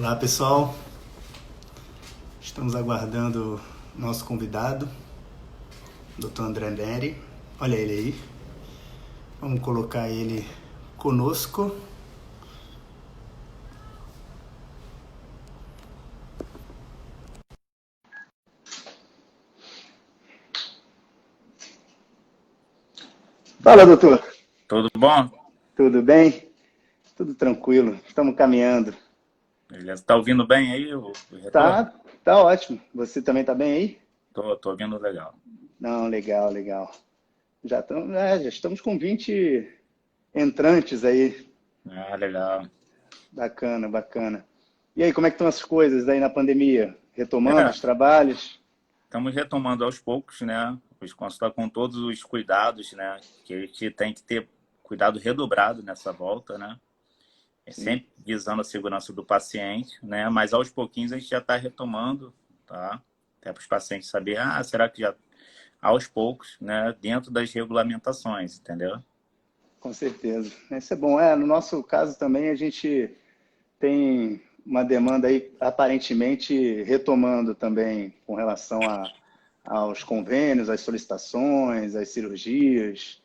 Olá pessoal, estamos aguardando nosso convidado, Dr. André Neri. Olha ele aí, vamos colocar ele conosco. Fala, doutor. Tudo bom? Tudo bem? Tudo tranquilo, estamos caminhando. Beleza. Tá ouvindo bem aí o retorno? Tá ótimo. Você também tá bem aí? Tô ouvindo legal. Não, legal, legal. Já estamos com 20 entrantes aí. Ah, legal. Bacana, bacana. E aí, como é que estão as coisas aí na pandemia? Retomando É, os trabalhos? estamos retomando aos poucos, né? Os consultórios com todos os cuidados, né? Que a gente tem que ter cuidado redobrado nessa volta, né? É Sim, sempre visando a segurança do paciente, né? Mas aos pouquinhos a gente já está retomando, tá? Até para os pacientes saber, será que já aos poucos, né? Dentro das regulamentações, entendeu? com certeza. Isso é bom. No nosso caso também a gente tem uma demanda aí aparentemente retomando também com relação aos convênios, às solicitações, às cirurgias.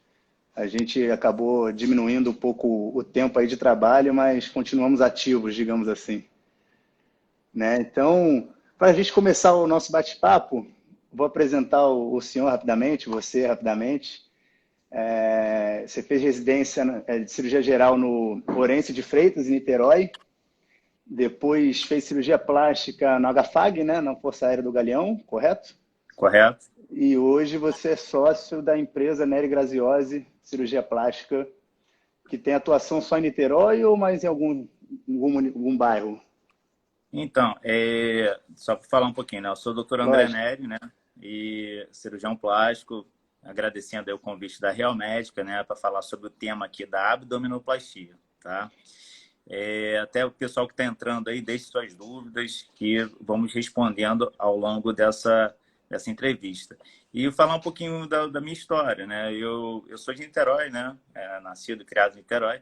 A gente acabou diminuindo um pouco o tempo aí de trabalho, mas continuamos ativos, digamos assim, né? Então, para a gente começar o nosso bate-papo, vou apresentar o senhor rapidamente, você rapidamente. Você fez residência de cirurgia geral no Orense de Freitas, em Niterói. Depois fez cirurgia plástica na HFAG, né, na Força Aérea do Galeão, correto? Correto? E hoje você é sócio da empresa Nery Graziose Cirurgia Plástica, que tem atuação só em Niterói ou mais em algum bairro? Então, só para falar um pouquinho, né? Eu sou o Dr. André Lógico. Neri, né? E cirurgião plástico, agradecendo aí o convite da Real Médica, né? Para falar sobre o tema aqui da abdominoplastia, tá? Até o pessoal que está entrando aí, deixe suas dúvidas que vamos respondendo ao longo dessa entrevista. E falar um pouquinho da minha história, né? Eu sou de Niterói, né? Nascido e criado em Niterói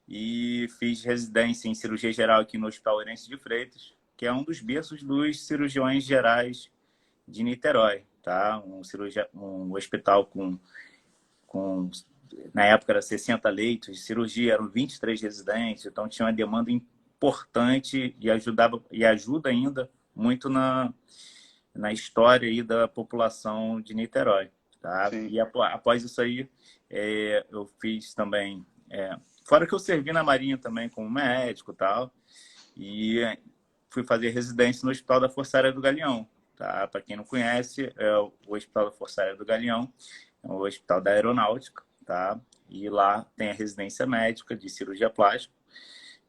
e fiz residência em cirurgia geral aqui no Hospital Orense de Freitas, que é um dos berços dos cirurgiões gerais de Niterói, tá? Um hospital com na época era 60 leitos de cirurgia, eram 23 residentes, então tinha uma demanda importante e ajuda ainda muito na história aí da população de Niterói, tá? Sim. E após isso aí, eu fiz também, fora que eu servi na Marinha também como médico e tal, e fui fazer residência no Hospital da Força Aérea do Galeão, tá? Para quem não conhece, é o Hospital da Força Aérea do Galeão, é o Hospital da Aeronáutica, tá? E lá tem a residência médica de cirurgia plástica,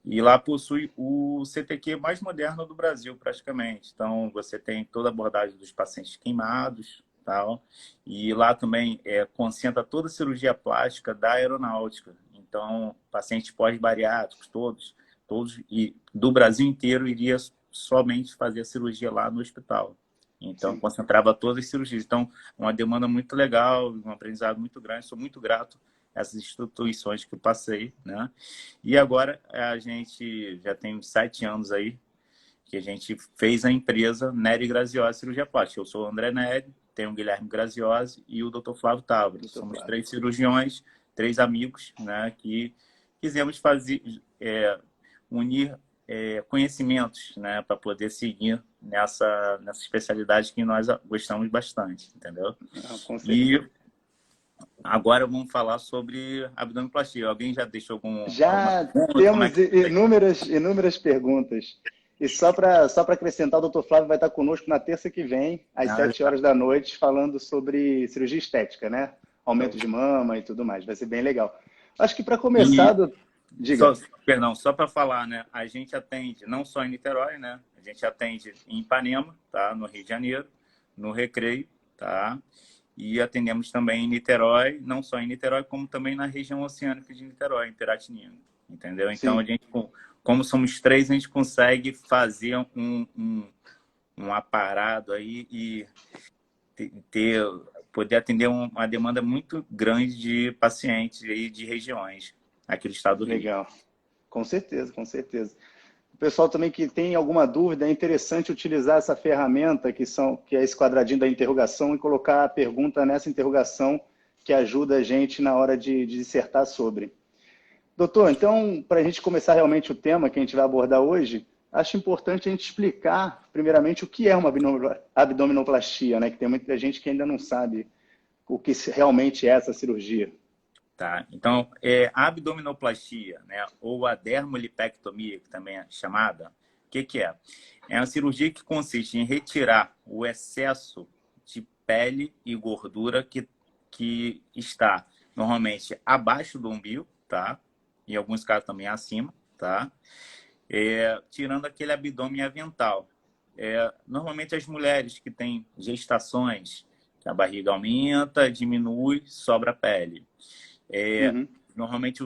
e lá possui o CTQ mais moderno do Brasil, praticamente. Então, você tem toda a abordagem dos pacientes queimados, tal. E lá também concentra toda a cirurgia plástica da aeronáutica. Então, pacientes pós-bariátricos, todos e do Brasil inteiro iria somente fazer a cirurgia lá no hospital. Então, Sim. concentrava todas as cirurgias. Então, uma demanda muito legal, um aprendizado muito grande. Sou muito grato a essas instituições que eu passei, né? E agora a gente já tem uns 7 anos aí que a gente fez a empresa Nery Graziose Cirurgia Plástica. Eu sou o André Nery, tenho o Guilherme Graziose e o Dr. Flávio Távora. Doutor Somos Flávio. 3 cirurgiões, 3 amigos, né, que quisemos unir conhecimentos, né, para poder seguir nessa especialidade que nós gostamos bastante, entendeu? Não, com E certeza. agora vamos falar sobre abdominoplastia. Alguém já deixou alguma Já pergunta? Como é temos que tá aí? inúmeras perguntas. E só para acrescentar, o doutor Flávio vai estar conosco na terça que vem, às Ah, 7 horas da noite, falando sobre cirurgia estética, né? Aumento show. de mama e tudo mais. Vai ser bem legal. Acho que para E começar, só, diga. perdão, só para falar, né? A gente atende não só em Niterói, né? A gente atende em Ipanema, tá? No Rio de Janeiro, no Recreio, tá? E atendemos também em Niterói, não só em Niterói, como também na região oceânica de Niterói, em Piratininga, entendeu? Então, a Sim, gente, como somos três, a gente consegue fazer um aparado aí e ter, poder atender uma demanda muito grande de pacientes aí de regiões aqui do estado do Rio. legal. Com certeza, com certeza. o pessoal também que tem alguma dúvida, é interessante utilizar essa ferramenta que é esse quadradinho da interrogação e colocar a pergunta nessa interrogação que ajuda a gente na hora de dissertar sobre. Doutor, então, para a gente começar realmente o tema que a gente vai abordar hoje, acho importante a gente explicar, primeiramente, o que é uma abdominoplastia, né? Que tem muita gente que ainda não sabe o que realmente é essa cirurgia. Tá, então, a abdominoplastia, né, ou a dermolipectomia, que também é chamada, o que que é? É uma cirurgia que consiste em retirar o excesso de pele e gordura que está normalmente abaixo do umbigo, tá? Em alguns casos também acima, tá? Tirando aquele abdômen avental. Normalmente as mulheres que têm gestações, que a barriga aumenta, diminui, sobra pele. Uhum. Normalmente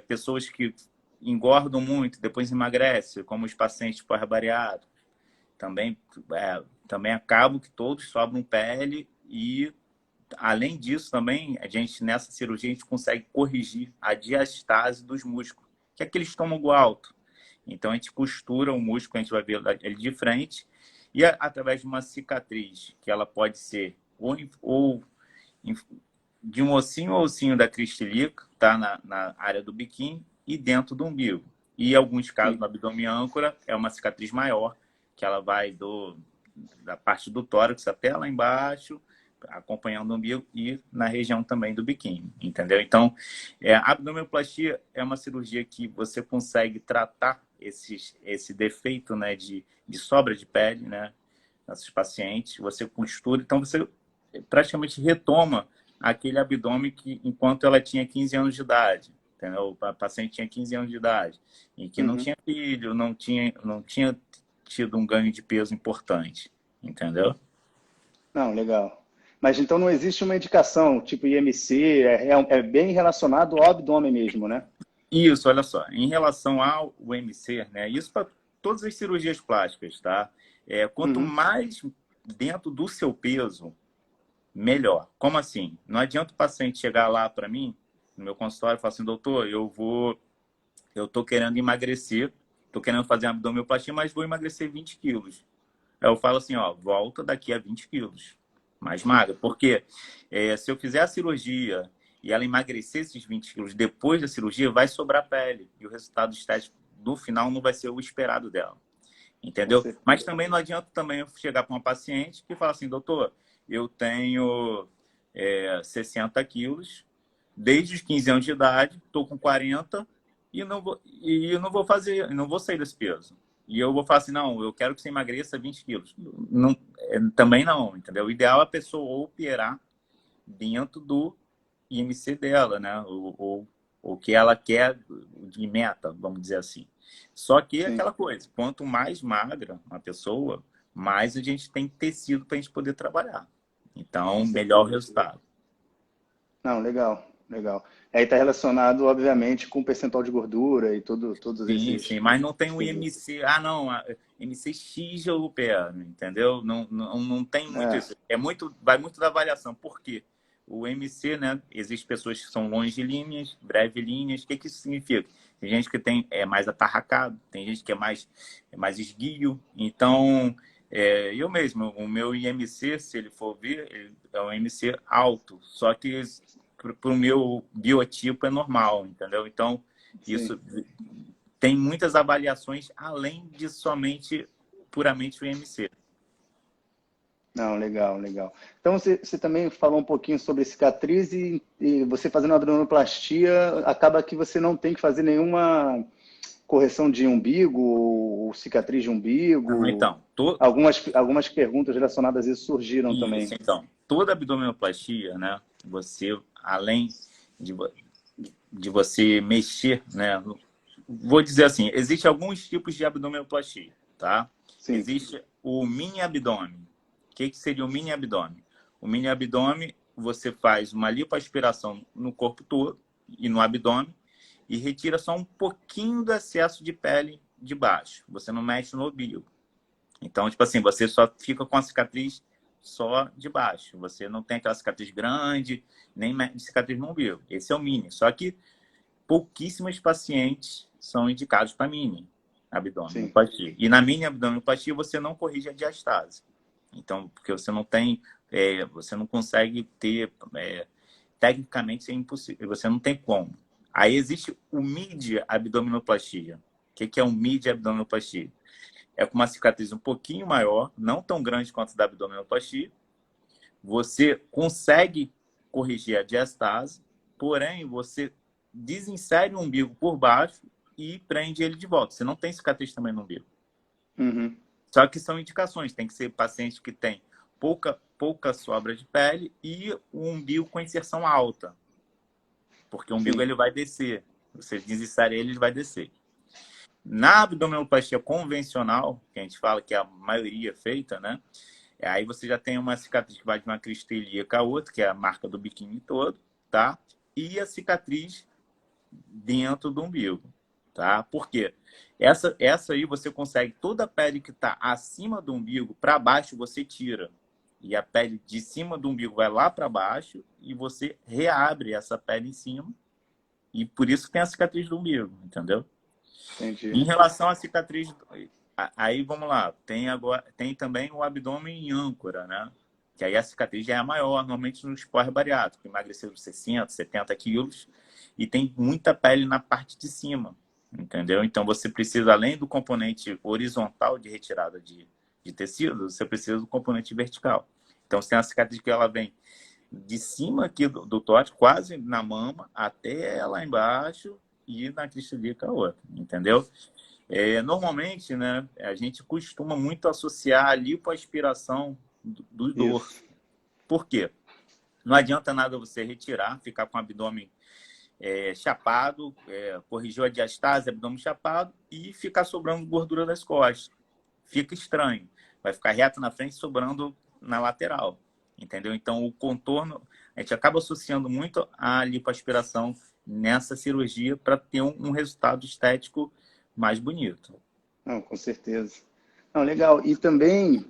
pessoas que engordam muito, depois emagrecem, como os pacientes pós-bariátricos, também acabam que todos sobram pele e, além disso, também nessa cirurgia a gente consegue corrigir a diastase dos músculos, que é aquele estômago alto. Então a gente costura o músculo, a gente vai ver ele de frente e através de uma cicatriz, que ela pode ser ou de um ossinho a ossinho da cristilica, tá? Na área do biquíni e dentro do umbigo. E em alguns casos, Sim. no abdômen âncora, é uma cicatriz maior, que ela vai da parte do tórax até lá embaixo, acompanhando o umbigo e na região também do biquíni, entendeu? Então, a abdominoplastia é uma cirurgia que você consegue tratar esse defeito, né, de sobra de pele, né, nesses pacientes. Você costura, então você praticamente retoma aquele abdômen que, enquanto ela tinha 15 anos de idade, entendeu? A paciente tinha 15 anos de idade, e que não Uhum. tinha filho, não tinha tido um ganho de peso importante, entendeu? Não, legal. Mas então não existe uma indicação, tipo IMC, é bem relacionado ao abdômen mesmo, né? Isso, olha só, em relação ao MC, né? Isso para todas as cirurgias plásticas, tá? Quanto Uhum. mais dentro do seu peso, melhor. Como assim? Não adianta o paciente chegar lá para mim, no meu consultório, e falar assim, doutor, eu tô querendo emagrecer, tô querendo fazer abdominoplastia, mas vou emagrecer 20 quilos. Aí eu falo assim, ó, volta daqui a 20 quilos, mais magra. Porque se eu fizer a cirurgia e ela emagrecer esses 20 quilos depois da cirurgia, vai sobrar pele. E o resultado estético do final não vai ser o esperado dela. Com Entendeu? Mas certeza. também não adianta também eu chegar para uma paciente que fala assim, doutor, eu tenho 60 quilos, desde os 15 anos de idade, estou com 40 e eu não vou fazer, não vou sair desse peso. E eu vou falar assim, não, eu quero que você emagreça 20 quilos. Não, também não, entendeu? O ideal é a pessoa operar dentro do IMC dela, né? O que ela quer de meta, vamos dizer assim. Só que é Sim. aquela coisa, quanto mais magra uma pessoa, mais a gente tem tecido para a gente poder trabalhar. Com Então, melhor o certeza. resultado. Não, legal, legal. Aí está relacionado, obviamente, com o percentual de gordura e todos Sim, esses sim, mas não tem os o quesitos. IMC. Ah, não, MCX eu opero, entendeu? Não tem muito É, isso. Vai muito da avaliação. Por quê? O MC, né? Existem pessoas que são longilíneas, brevilíneas. O que isso significa? Tem gente que é mais atarracado, tem gente que é mais esguio. Então, eu mesmo, o meu IMC, se ele for ver, ele é um IMC alto, só que para o meu biotipo é normal, entendeu? Então, sim. isso tem muitas avaliações além de somente puramente o IMC. Não, legal, legal. Então, você também falou um pouquinho sobre cicatriz e você fazendo abdominoplastia, acaba que você não tem que fazer nenhuma correção de umbigo ou cicatriz de Não, umbigo. então, Algumas perguntas relacionadas a isso surgiram isso, também. então, toda abdominoplastia, né, você, além de, de você mexer, né, vou dizer assim, existem alguns tipos de abdominoplastia, tá? Sim. Existe o mini abdômen. O que seria o mini abdômen? O mini abdômen, você faz uma lipoaspiração no corpo todo e no abdômen e retira só um pouquinho do excesso de pele de baixo. Você não mexe no umbigo. Então, tipo assim, você só fica com a cicatriz só de baixo. Você não tem aquela cicatriz grande, nem cicatriz no umbigo. Esse é o mini. Só que pouquíssimos pacientes são indicados para mini. Sim. abdominoplastia. E na mini abdominoplastia você não corrige a diastase. Então, porque você não tem, você não consegue ter, tecnicamente é impossível, você não tem como. Aí existe o mid abdominoplastia. O que é um mid abdominoplastia? É com uma cicatriz um pouquinho maior, não tão grande quanto a da abdominoplastia. Você consegue corrigir a diastase, porém você desinsere o umbigo por baixo e prende ele de volta. Você não tem cicatriz também no umbigo. Uhum. Só que são indicações. Tem que ser paciente que tem pouca sobra de pele e o umbigo com inserção alta. Porque o umbigo Sim. ele vai descer. Você desinsere ele vai descer. Na abdominoplastia convencional, que a gente fala que é a maioria feita, né? Aí você já tem uma cicatriz que vai de uma crista ilíaca a outra, que é a marca do biquíni todo, tá? E a cicatriz dentro do umbigo, tá? Por quê? Essa aí você consegue, toda a pele que está acima do umbigo, para baixo você tira. E a pele de cima do umbigo vai lá para baixo e você reabre essa pele em cima. E por isso que tem a cicatriz do umbigo, entendeu? Entendi. Em relação à cicatriz, aí vamos lá, tem também o abdômen em âncora, né? Que aí a cicatriz já é maior, normalmente nos pós-bariátricos, emagreceram 60, 70 quilos, e tem muita pele na parte de cima, entendeu? Então você precisa, além do componente horizontal de retirada de tecido, você precisa do componente vertical. Então você tem a cicatriz que ela vem de cima aqui do tórax, quase na mama, até lá embaixo, e na crista ilíaca a outra, entendeu? Normalmente, né, a gente costuma muito associar a lipoaspiração do Isso. dorso. Por quê? Não adianta nada você retirar, ficar com o abdômen chapado, corrigiu a diastase, abdômen chapado, e ficar sobrando gordura das costas. Fica estranho. Vai ficar reto na frente, sobrando na lateral. Entendeu? Então, o contorno, a gente acaba associando muito a lipoaspiração nessa cirurgia para ter um resultado estético mais bonito. Não, com certeza. Não, legal. E também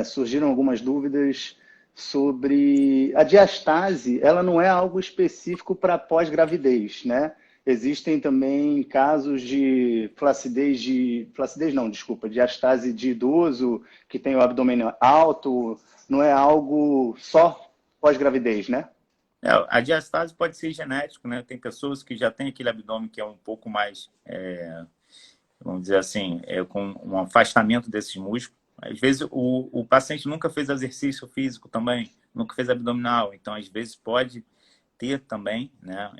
surgiram algumas dúvidas sobre a diastase. Ela não é algo específico para pós-gravidez, né? Existem também casos de flacidez não, desculpa, diastase de idoso que tem o abdômen alto. Não é algo só pós-gravidez, né? A diastase pode ser genético, né? Tem pessoas que já têm aquele abdômen que é um pouco mais, vamos dizer assim, com um afastamento desses músculos. Às vezes o paciente nunca fez exercício físico também, nunca fez abdominal, então às vezes pode ter também, né?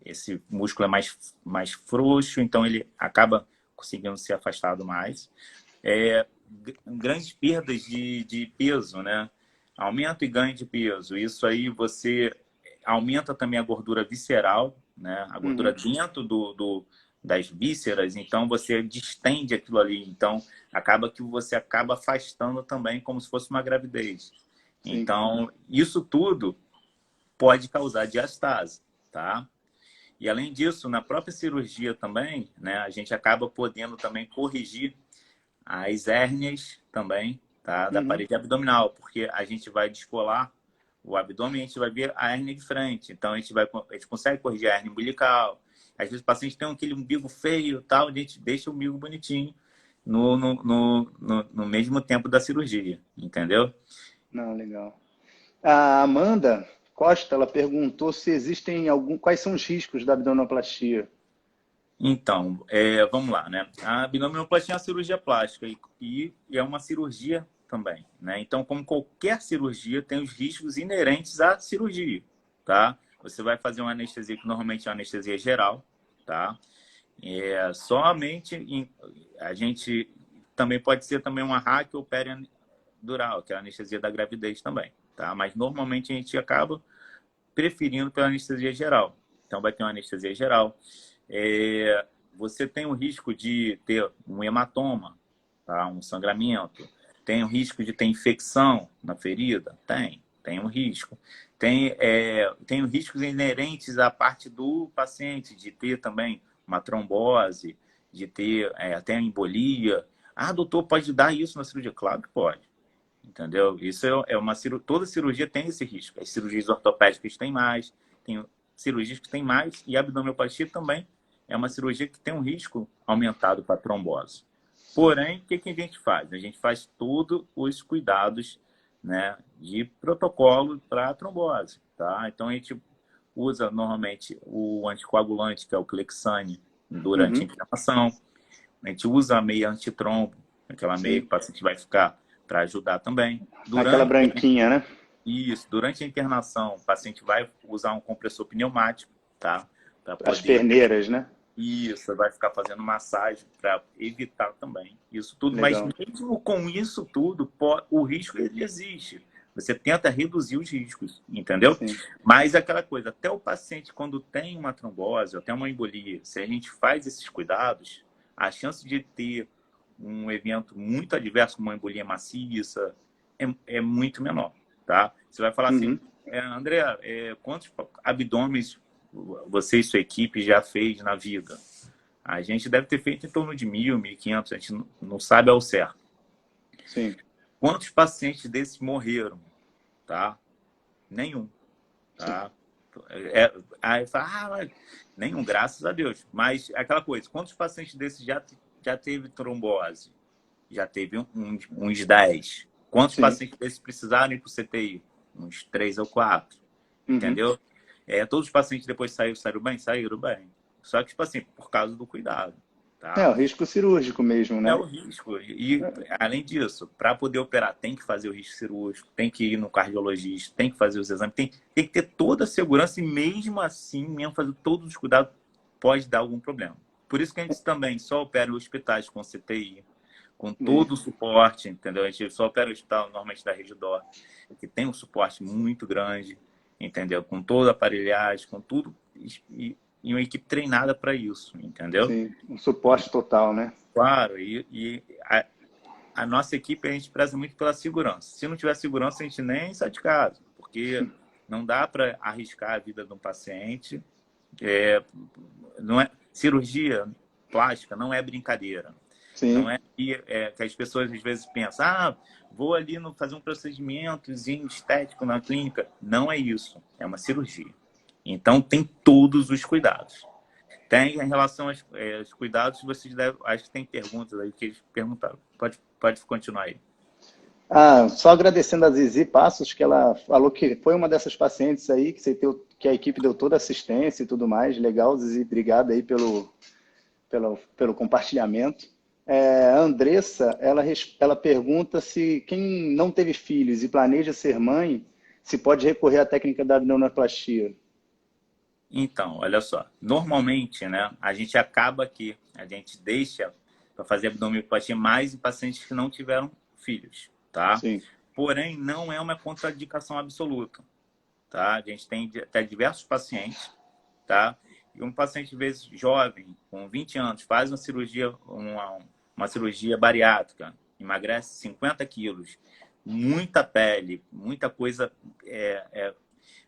Esse músculo é mais frouxo, então ele acaba conseguindo ser afastado mais. Grandes perdas de peso, né? Aumento e ganho de peso. Isso aí você aumenta também a gordura visceral, né? A gordura Uhum. dentro das vísceras, então você distende aquilo ali. Então, acaba que você acaba afastando também como se fosse uma gravidez. Sim. Então, isso tudo pode causar diastase, tá? E além disso, na própria cirurgia também, né, a gente acaba podendo também corrigir as hérnias também, tá? Da Uhum. parede abdominal, porque a gente vai descolar o abdômen e a gente vai ver a hérnia de frente. Então, a gente consegue corrigir a hérnia umbilical. Às vezes, o paciente tem aquele umbigo feio, tal, a gente deixa o umbigo bonitinho no mesmo tempo da cirurgia, entendeu? Não, legal. A Amanda Costa, ela perguntou se existem quais são os riscos da abdominoplastia. Então, vamos lá, né? A abdominoplastia é uma cirurgia plástica e é uma cirurgia também, né? Então, como qualquer cirurgia, tem os riscos inerentes à cirurgia, tá? Você vai fazer uma anestesia que normalmente é uma anestesia geral, tá? A gente também pode ser também uma raque ou peridural, que é a anestesia da gravidez também, tá? Mas normalmente a gente acaba preferindo pela anestesia geral. Então, vai ter uma anestesia geral. Você tem o risco de ter um hematoma, tá? Um sangramento. Tem o risco de ter infecção na ferida? Tem um risco. Tem riscos inerentes à parte do paciente, de ter também uma trombose, de ter até embolia. Ah, doutor, pode dar isso na cirurgia? Claro que pode. Entendeu? Isso é uma cirurgia. Toda cirurgia tem esse risco. As cirurgias ortopédicas têm mais, tem cirurgias que têm mais, e a abdominoplastia também é uma cirurgia que tem um risco aumentado para trombose. Porém, o que a gente faz? A gente faz todos os cuidados, né, de protocolo para trombose, tá? Então, a gente usa normalmente o anticoagulante, que é o Clexane, durante a Uhum. internação. A gente usa a meia antitrombo, aquela meia que Sim. o paciente vai ficar para ajudar também. Aquela Durante branquinha, né? isso, durante a internação, o paciente vai usar um compressor pneumático, tá? Para As poder. perneiras, né? Isso, vai ficar fazendo massagem para evitar também isso tudo. Mas Legal. mesmo com isso tudo, o risco ele existe. Você tenta reduzir os riscos, entendeu? Sim. Mas aquela coisa, até o paciente, quando tem uma trombose, até uma embolia, se a gente faz esses cuidados, a chance de ter um evento muito adverso, como uma embolia maciça, é muito menor, tá? Você vai falar assim, Uhum. André, quantos abdômenes você e sua equipe já fez na vida? A gente deve ter feito em torno de 1.000, 1.500, a gente não sabe ao certo. Sim. Quantos pacientes desses morreram? Tá? Nenhum. Sim. Tá? Aí fala, nenhum, graças a Deus. Mas aquela coisa, quantos pacientes desses já teve trombose? Já teve uns 10. Quantos Sim. pacientes desses precisaram ir para o CTI? Uns 3 ou 4. Uhum. Entendeu? Todos os pacientes depois saíram bem? Saíram bem. Só que, tipo assim, por causa do cuidado. É, Tá? o risco cirúrgico mesmo, É né? o risco. E, além disso, para poder operar, tem que fazer o risco cirúrgico, tem que ir no cardiologista, tem que fazer os exames, tem que ter toda a segurança e, mesmo assim, mesmo fazer todos os cuidados, pode dar algum problema. Por isso que a gente também só opera em hospitais com CTI, com todo o Isso. suporte, entendeu? A gente só opera no hospital, normalmente da Redidor, que tem um suporte muito grande, entendeu? Com toda a aparelhagem, com tudo, e uma equipe treinada para isso, entendeu? Sim. Um suporte total, né? Claro, e a nossa equipe, a gente preza muito pela segurança. Se não tiver segurança, a gente nem sai de casa, porque não dá para arriscar a vida de um paciente. Não é, cirurgia plástica não é brincadeira. Não Sim. é que as pessoas às vezes pensam, vou ali fazer um procedimentozinho estético na clínica. Não é isso, é uma cirurgia. Então tem todos os cuidados. Tem em relação aos cuidados, vocês devem, acho que tem perguntas aí que eles perguntaram. Pode continuar aí. Só agradecendo a Zizi Passos, que ela falou que foi uma dessas pacientes aí, que a equipe deu toda a assistência e tudo mais. Legal, Zizi, obrigado aí pelo compartilhamento. A Andressa, ela pergunta se quem não teve filhos e planeja ser mãe, se pode recorrer à técnica da abdominoplastia. Então, olha só. Normalmente, né, a gente acaba que a gente deixa para fazer abdominoplastia mais em pacientes que não tiveram filhos, tá? Sim. Porém, não é uma contraindicação absoluta, tá? A gente tem até diversos pacientes, tá? E um paciente, às vezes, jovem, com 20 anos, faz uma cirurgia bariátrica, emagrece 50 quilos, muita pele, muita coisa.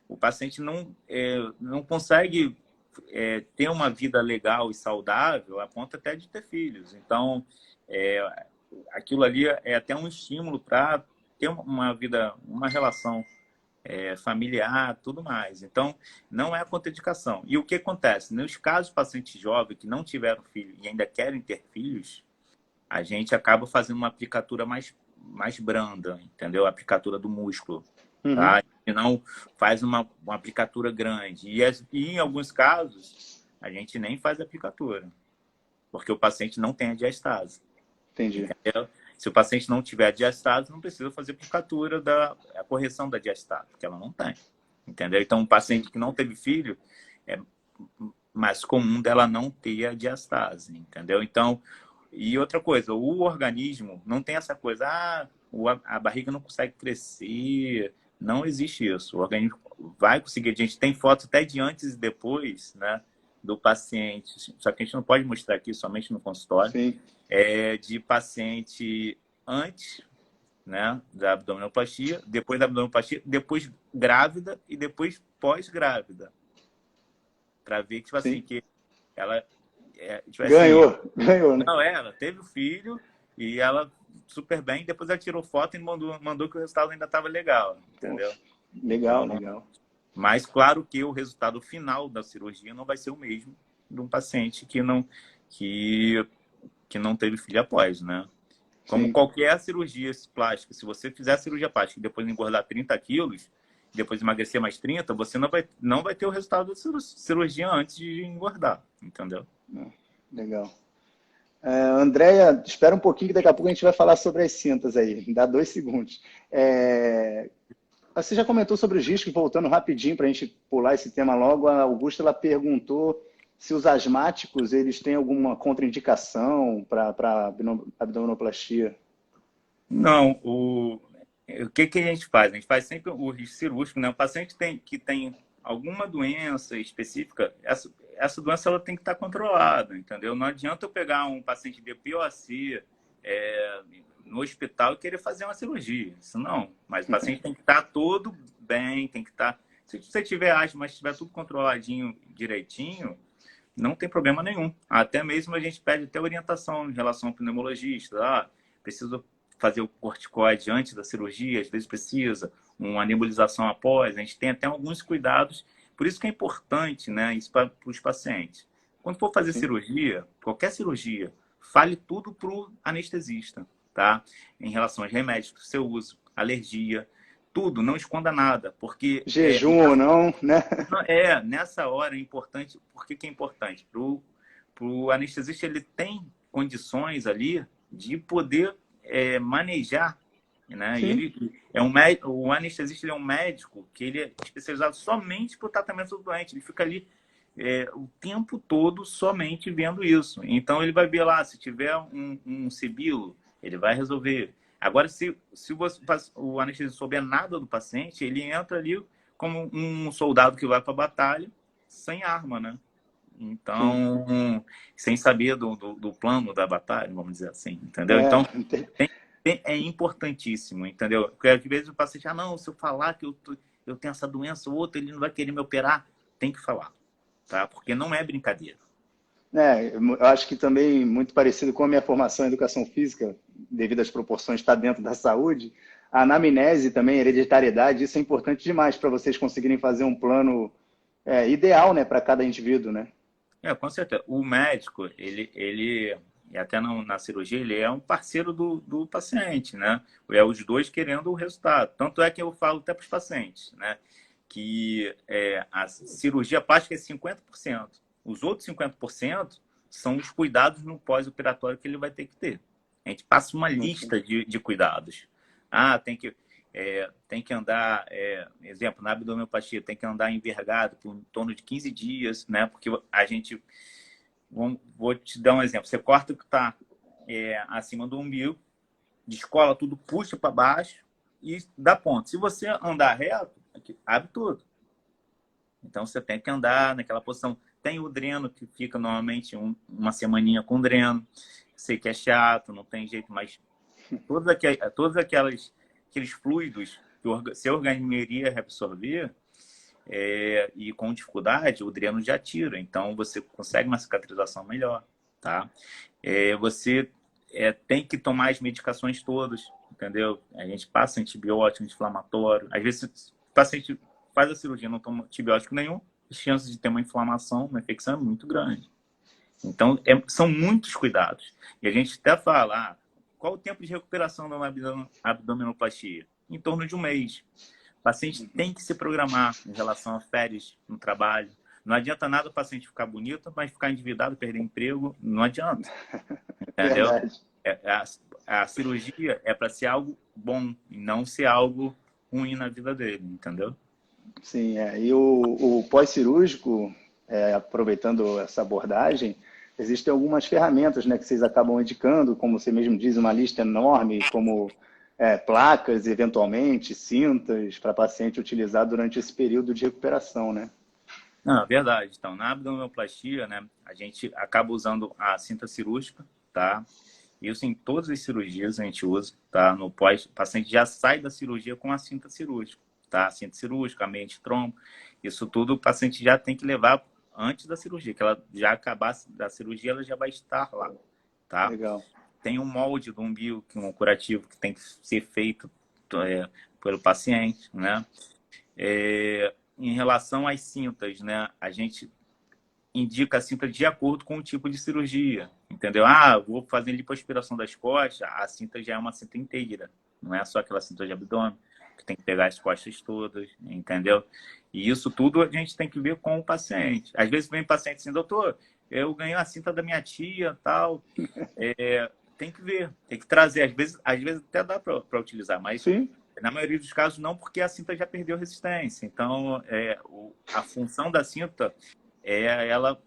O paciente não consegue ter uma vida legal e saudável a ponto até de ter filhos. Então, aquilo ali é até um estímulo para ter uma vida, uma relação familiar, tudo mais. Então, não é a contraindicação. E o que acontece? Nos casos de pacientes jovens que não tiveram filho e ainda querem ter filhos, a gente acaba fazendo uma aplicatura mais branda, entendeu? A aplicatura do músculo, Uhum. tá? E não faz uma aplicatura grande. E em alguns casos, a gente nem faz aplicatura, porque o paciente não tem a diastase. Entendi. Entendeu? Se o paciente não tiver diastase, não precisa fazer aplicatura a correção da diastase, porque ela não tem. Entendeu? Então, um paciente que não teve filho, é mais comum dela não ter a diastase, entendeu? Então, e outra coisa, o organismo não tem essa coisa, a barriga não consegue crescer, não existe isso. O organismo vai conseguir, a gente tem fotos até de antes e depois, né, do paciente, só que a gente não pode mostrar aqui, somente no consultório, Sim. de paciente antes, né, da abdominoplastia, depois da abdominoplastia, depois grávida e depois pós-grávida, para ver que, tipo assim, Sim. que ela, tipo assim, Ganhou, né? não, ela teve o filho e ela super bem, depois ela tirou foto e mandou que o resultado ainda estava legal, entendeu? Poxa, legal, Então, legal. mas claro que o resultado final da cirurgia não vai ser o mesmo de um paciente que, que não teve filho após, né? Como Sim. qualquer cirurgia plástica, se você fizer a cirurgia plástica e depois engordar 30 quilos, depois emagrecer mais 30, você não vai ter o resultado da cirurgia antes de engordar, entendeu? Legal. Andréia, espera um pouquinho que daqui a pouco a gente vai falar sobre as cintas aí. Dá 2 segundos. Você já comentou sobre os riscos, voltando rapidinho para a gente pular esse tema logo. A Augusta ela perguntou se os asmáticos eles têm alguma contraindicação para abdominoplastia. Não, o que a gente faz? A gente faz sempre o risco cirúrgico, né? O paciente que tem alguma doença específica, essa doença ela tem que estar controlada, entendeu? Não adianta eu pegar um paciente de POC no hospital e querer fazer uma cirurgia. Isso não. Mas o paciente tem que estar todo bem, tem que estar... Se você tiver asma, mas estiver tudo controladinho, direitinho, não tem problema nenhum. Até mesmo a gente pede até orientação em relação ao pneumologista. Preciso fazer o corticoide antes da cirurgia, às vezes precisa, uma nebulização após. A gente tem até alguns cuidados. Por isso que é importante, né, isso para os pacientes. Quando for fazer cirurgia, qualquer cirurgia, fale tudo para o anestesista, tá? Em relação aos remédios que você usa, alergia, tudo, não esconda nada, porque... Jejum ou não, né? Nessa hora é importante. Por que é importante? Para o anestesista, ele tem condições ali de poder manejar, né? E Sim. ele o anestesista ele é um médico que ele é especializado somente para o tratamento do doente. Ele fica ali o tempo todo somente vendo isso. Então ele vai ver lá, se tiver um sibilo, ele vai resolver. Agora, se o anestesista souber nada do paciente, ele entra ali como um soldado que vai para a batalha sem arma, né? Então, sem saber do plano da batalha, vamos dizer assim, entendeu? Então, é importantíssimo, entendeu? Porque às vezes o paciente, não, se eu falar que eu tenho essa doença ou outra, ele não vai querer me operar. Tem que falar, tá? Porque não é brincadeira. Eu acho que também, muito parecido com a minha formação em educação física, devido às proporções estar dentro da saúde, a anamnese também, a hereditariedade, isso é importante demais para vocês conseguirem fazer um plano ideal, né, para cada indivíduo, né? Com certeza. O médico, ele e até na cirurgia, ele é um parceiro do paciente, né? É os dois querendo o resultado. Tanto é que eu falo até para os pacientes, né? Que a cirurgia plástica é 50%. Os outros 50% são os cuidados no pós-operatório que ele vai ter que ter. A gente passa uma lista de cuidados. Tem que andar, exemplo, na abdominoplastia, tem que andar envergado por em torno de 15 dias, né? Porque a gente... Vou te dar um exemplo. Você corta o que está acima do umbigo, descola tudo, puxa para baixo e dá ponto. Se você andar reto, abre tudo. Então, você tem que andar naquela posição. Tem o dreno, que fica normalmente uma semaninha com dreno. Sei que é chato, não tem jeito, mas todos aqueles fluidos que o seu organismo iria reabsorver, e com dificuldade, o dreno já tira. Então, você consegue uma cicatrização melhor, tá? Você tem que tomar as medicações todas, entendeu? A gente passa antibiótico, anti-inflamatório. Às vezes, o paciente faz a cirurgia, não toma antibiótico nenhum, as chances de ter uma inflamação, uma infecção é muito grande. Então, são muitos cuidados. E a gente até fala, qual o tempo de recuperação de uma abdominoplastia? Em torno de 1 mês. O paciente tem que se programar em relação a férias no trabalho. Não adianta nada o paciente ficar bonito, mas ficar endividado, perder emprego, não adianta. Entendeu? A cirurgia é para ser algo bom e não ser algo ruim na vida dele, entendeu? Sim, e o pós-cirúrgico, aproveitando essa abordagem, existem algumas ferramentas, né, que vocês acabam indicando, como você mesmo diz, uma lista enorme, como placas, eventualmente, cintas, para paciente utilizar durante esse período de recuperação, né? Não, é verdade. Então, na abdominoplastia, né, a gente acaba usando a cinta cirúrgica, tá? Isso em todas as cirurgias a gente usa, tá? No pós, o paciente já sai da cirurgia com a cinta cirúrgica, tá? A cinta cirúrgica, a meia de trombo, isso tudo o paciente já tem que levar antes da cirurgia, que ela já acabar da cirurgia, ela já vai estar lá, tá? Legal. Tem um molde do umbigo, que é um curativo que tem que ser feito pelo paciente, né? Em relação às cintas, né? A gente indica a cinta de acordo com o tipo de cirurgia, entendeu? Ah, vou fazer lipoaspiração das costas, a cinta já é uma cinta inteira, não é só aquela cinta de abdômen, que tem que pegar as costas todas, entendeu? E isso tudo a gente tem que ver com o paciente. Às vezes vem paciente assim, doutor, eu ganhei a cinta da minha tia, tal, tem que ver, tem que trazer. Às vezes até dá para utilizar, mas Sim. na maioria dos casos não, porque a cinta já perdeu resistência. Então, a função da cinta é ela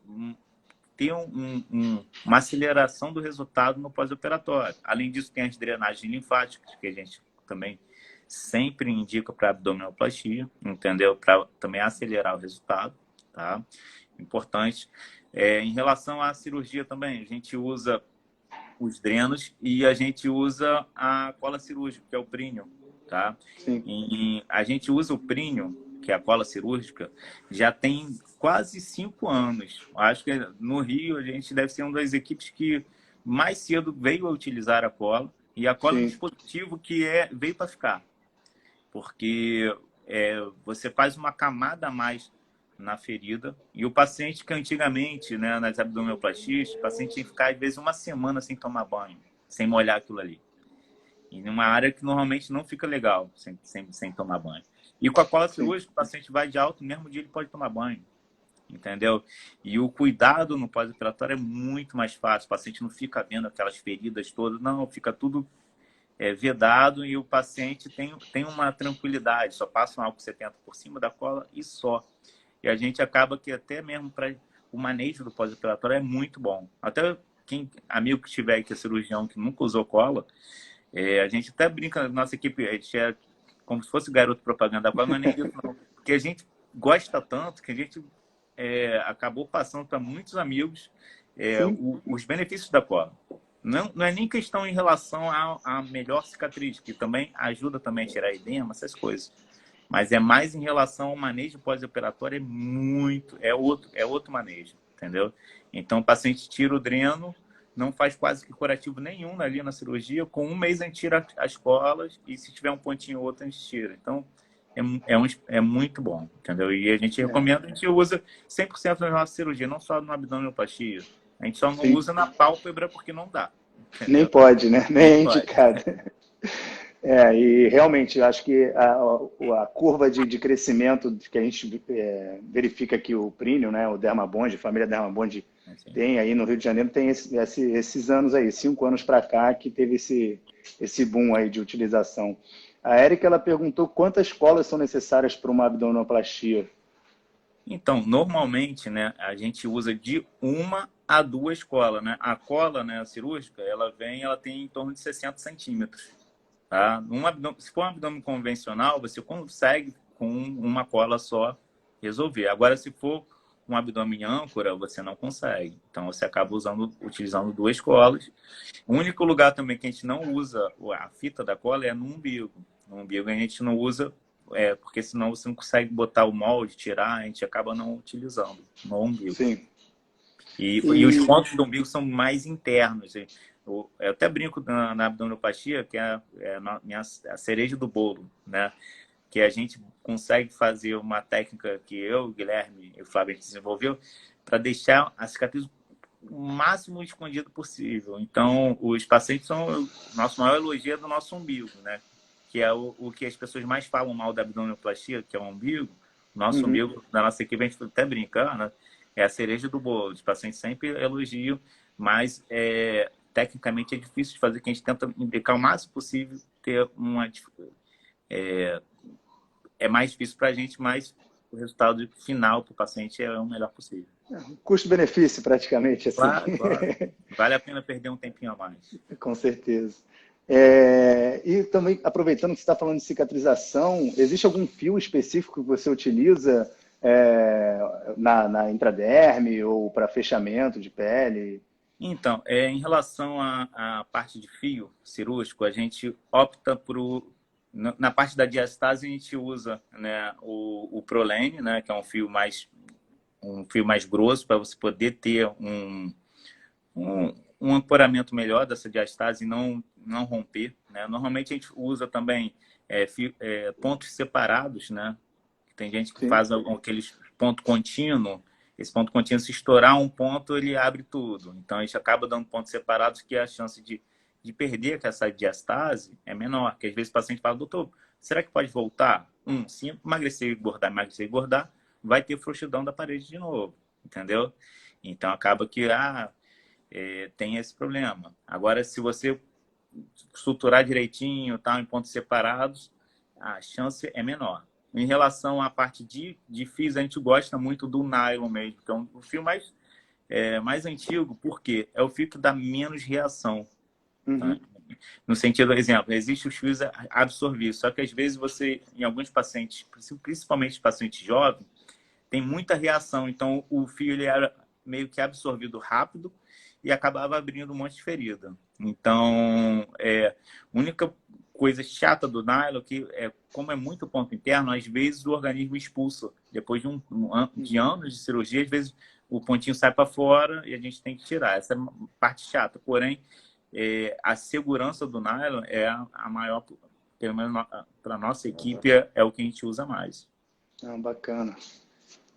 ter uma aceleração do resultado no pós-operatório. Além disso, tem as drenagens linfáticas, que a gente também sempre indica para abdominoplastia, entendeu? Para também acelerar o resultado, tá? Importante. Em relação à cirurgia também, a gente usa os drenos e a gente usa a cola cirúrgica, que é o prínio, tá? Sim. E a gente usa o prínio, que é a cola cirúrgica, já tem quase 5 anos. Acho que no Rio a gente deve ser uma das equipes que mais cedo veio a utilizar a cola. E a cola é um Sim. dispositivo que veio para ficar. Porque você faz uma camada a mais na ferida. E o paciente que antigamente, né, nas abdominoplastias, o paciente tinha que ficar, às vezes, uma semana sem tomar banho, sem molhar aquilo ali. E numa área que normalmente não fica legal, sem tomar banho. E com a cola cirúrgica, o paciente vai de alto, no mesmo dia ele pode tomar banho. Entendeu? E o cuidado no pós-operatório é muito mais fácil. O paciente não fica vendo aquelas feridas todas, não, fica tudo vedado e o paciente tem uma tranquilidade. Só passa um álcool 70 por cima da cola e só. E a gente acaba que até mesmo para o manejo do pós-operatório é muito bom. Até amigo que tiver aí que é cirurgião que nunca usou cola, a gente até brinca, nossa equipe, a gente é como se fosse garoto propaganda da cola, não é nem isso não. Porque a gente gosta tanto que a gente acabou passando para muitos amigos os benefícios da cola. Não é nem questão em relação à melhor cicatriz, que também ajuda também a tirar edema, essas coisas. Mas é mais em relação ao manejo pós-operatório, é outro manejo, entendeu? Então, o paciente tira o dreno, não faz quase que curativo nenhum ali na cirurgia, com um mês a gente tira as colas e se tiver um pontinho ou outro a gente tira. Então, é muito bom, entendeu? E a gente recomenda, a gente usa 100% na nossa cirurgia, não só no abdominoplastia. A gente só não usa na pálpebra porque não dá. Entendeu? Nem pode, né? Nem é indicado. Pode. E realmente, eu acho que a curva de crescimento que a gente verifica aqui, o Prínio, né, o Dermabond, a família Dermabond tem aí no Rio de Janeiro, tem esses anos aí, 5 anos para cá, que teve esse boom aí de utilização. A Érica, ela perguntou quantas colas são necessárias para uma abdominoplastia. Então, normalmente, né, a gente usa de 1 a 2 colas, né? A cola, né, a cirúrgica, ela tem em torno de 60 centímetros. Tá? Se for um abdômen convencional, você consegue com uma cola só resolver. Agora, se for um abdômen âncora, você não consegue. Então, você acaba utilizando 2 colas. O único lugar também que a gente não usa a fita da cola é no umbigo. No umbigo a gente não usa, porque senão você não consegue botar o molde, tirar, a gente acaba não utilizando no umbigo. Sim. E os pontos do umbigo são mais internos. Eu até brinco na abdominoplastia, que é a cereja do bolo, né? Que a gente consegue fazer uma técnica que eu, o Guilherme e o Flávio desenvolveu para deixar a cicatriz o máximo escondido possível. Então, os pacientes são o nosso maior elogio do nosso umbigo, né? Que é o que as pessoas mais falam mal da abdominoplastia, que é o umbigo. Nosso umbigo, da nossa equipe, a gente até brinca, né? É a cereja do bolo. Os pacientes sempre elogiam, mas tecnicamente é difícil de fazer, que a gente tenta imbricar o máximo possível, ter uma... É mais difícil para a gente, mas o resultado final para o paciente é o melhor possível. Custo-benefício, praticamente, assim. Claro. Vale a pena perder um tempinho a mais. Com certeza. E também, aproveitando que você está falando de cicatrização, existe algum fio específico que você utiliza na intraderme ou para fechamento de pele? Então, em relação à parte de fio cirúrgico, a gente opta na parte da diastase, a gente usa, né, o Prolene, né, que é um fio mais grosso, para você poder ter um ancoramento melhor dessa diastase e não romper, né? Normalmente a gente usa também pontos separados, né? Tem gente que faz aqueles ponto contínuo, esse ponto contínuo, se estourar um ponto, ele abre tudo. Então, a gente acaba dando pontos separados que a chance de perder essa diastase é menor. Porque às vezes o paciente fala, doutor, será que pode voltar? Se emagrecer e engordar, vai ter frouxidão da parede de novo, entendeu? Então, acaba que tem esse problema. Agora, se você estruturar direitinho, tá, em pontos separados, a chance é menor. Em relação à parte de fios, a gente gosta muito do nylon mesmo. Então, o fio mais antigo, por quê? É o fio que dá menos reação. Tá? No sentido, exemplo, existem os fios absorvíveis, só que às vezes você, em alguns pacientes, principalmente pacientes jovens, tem muita reação. Então, o fio ele era meio que absorvido rápido e acabava abrindo um monte de ferida. Então, a única coisa chata do nylon que como é muito ponto interno, às vezes o organismo expulsa. Depois de anos de cirurgia, às vezes o pontinho sai para fora e a gente tem que tirar. Essa é a parte chata. Porém, a segurança do nylon é a maior, pelo menos para a nossa equipe, é o que a gente usa mais. Bacana.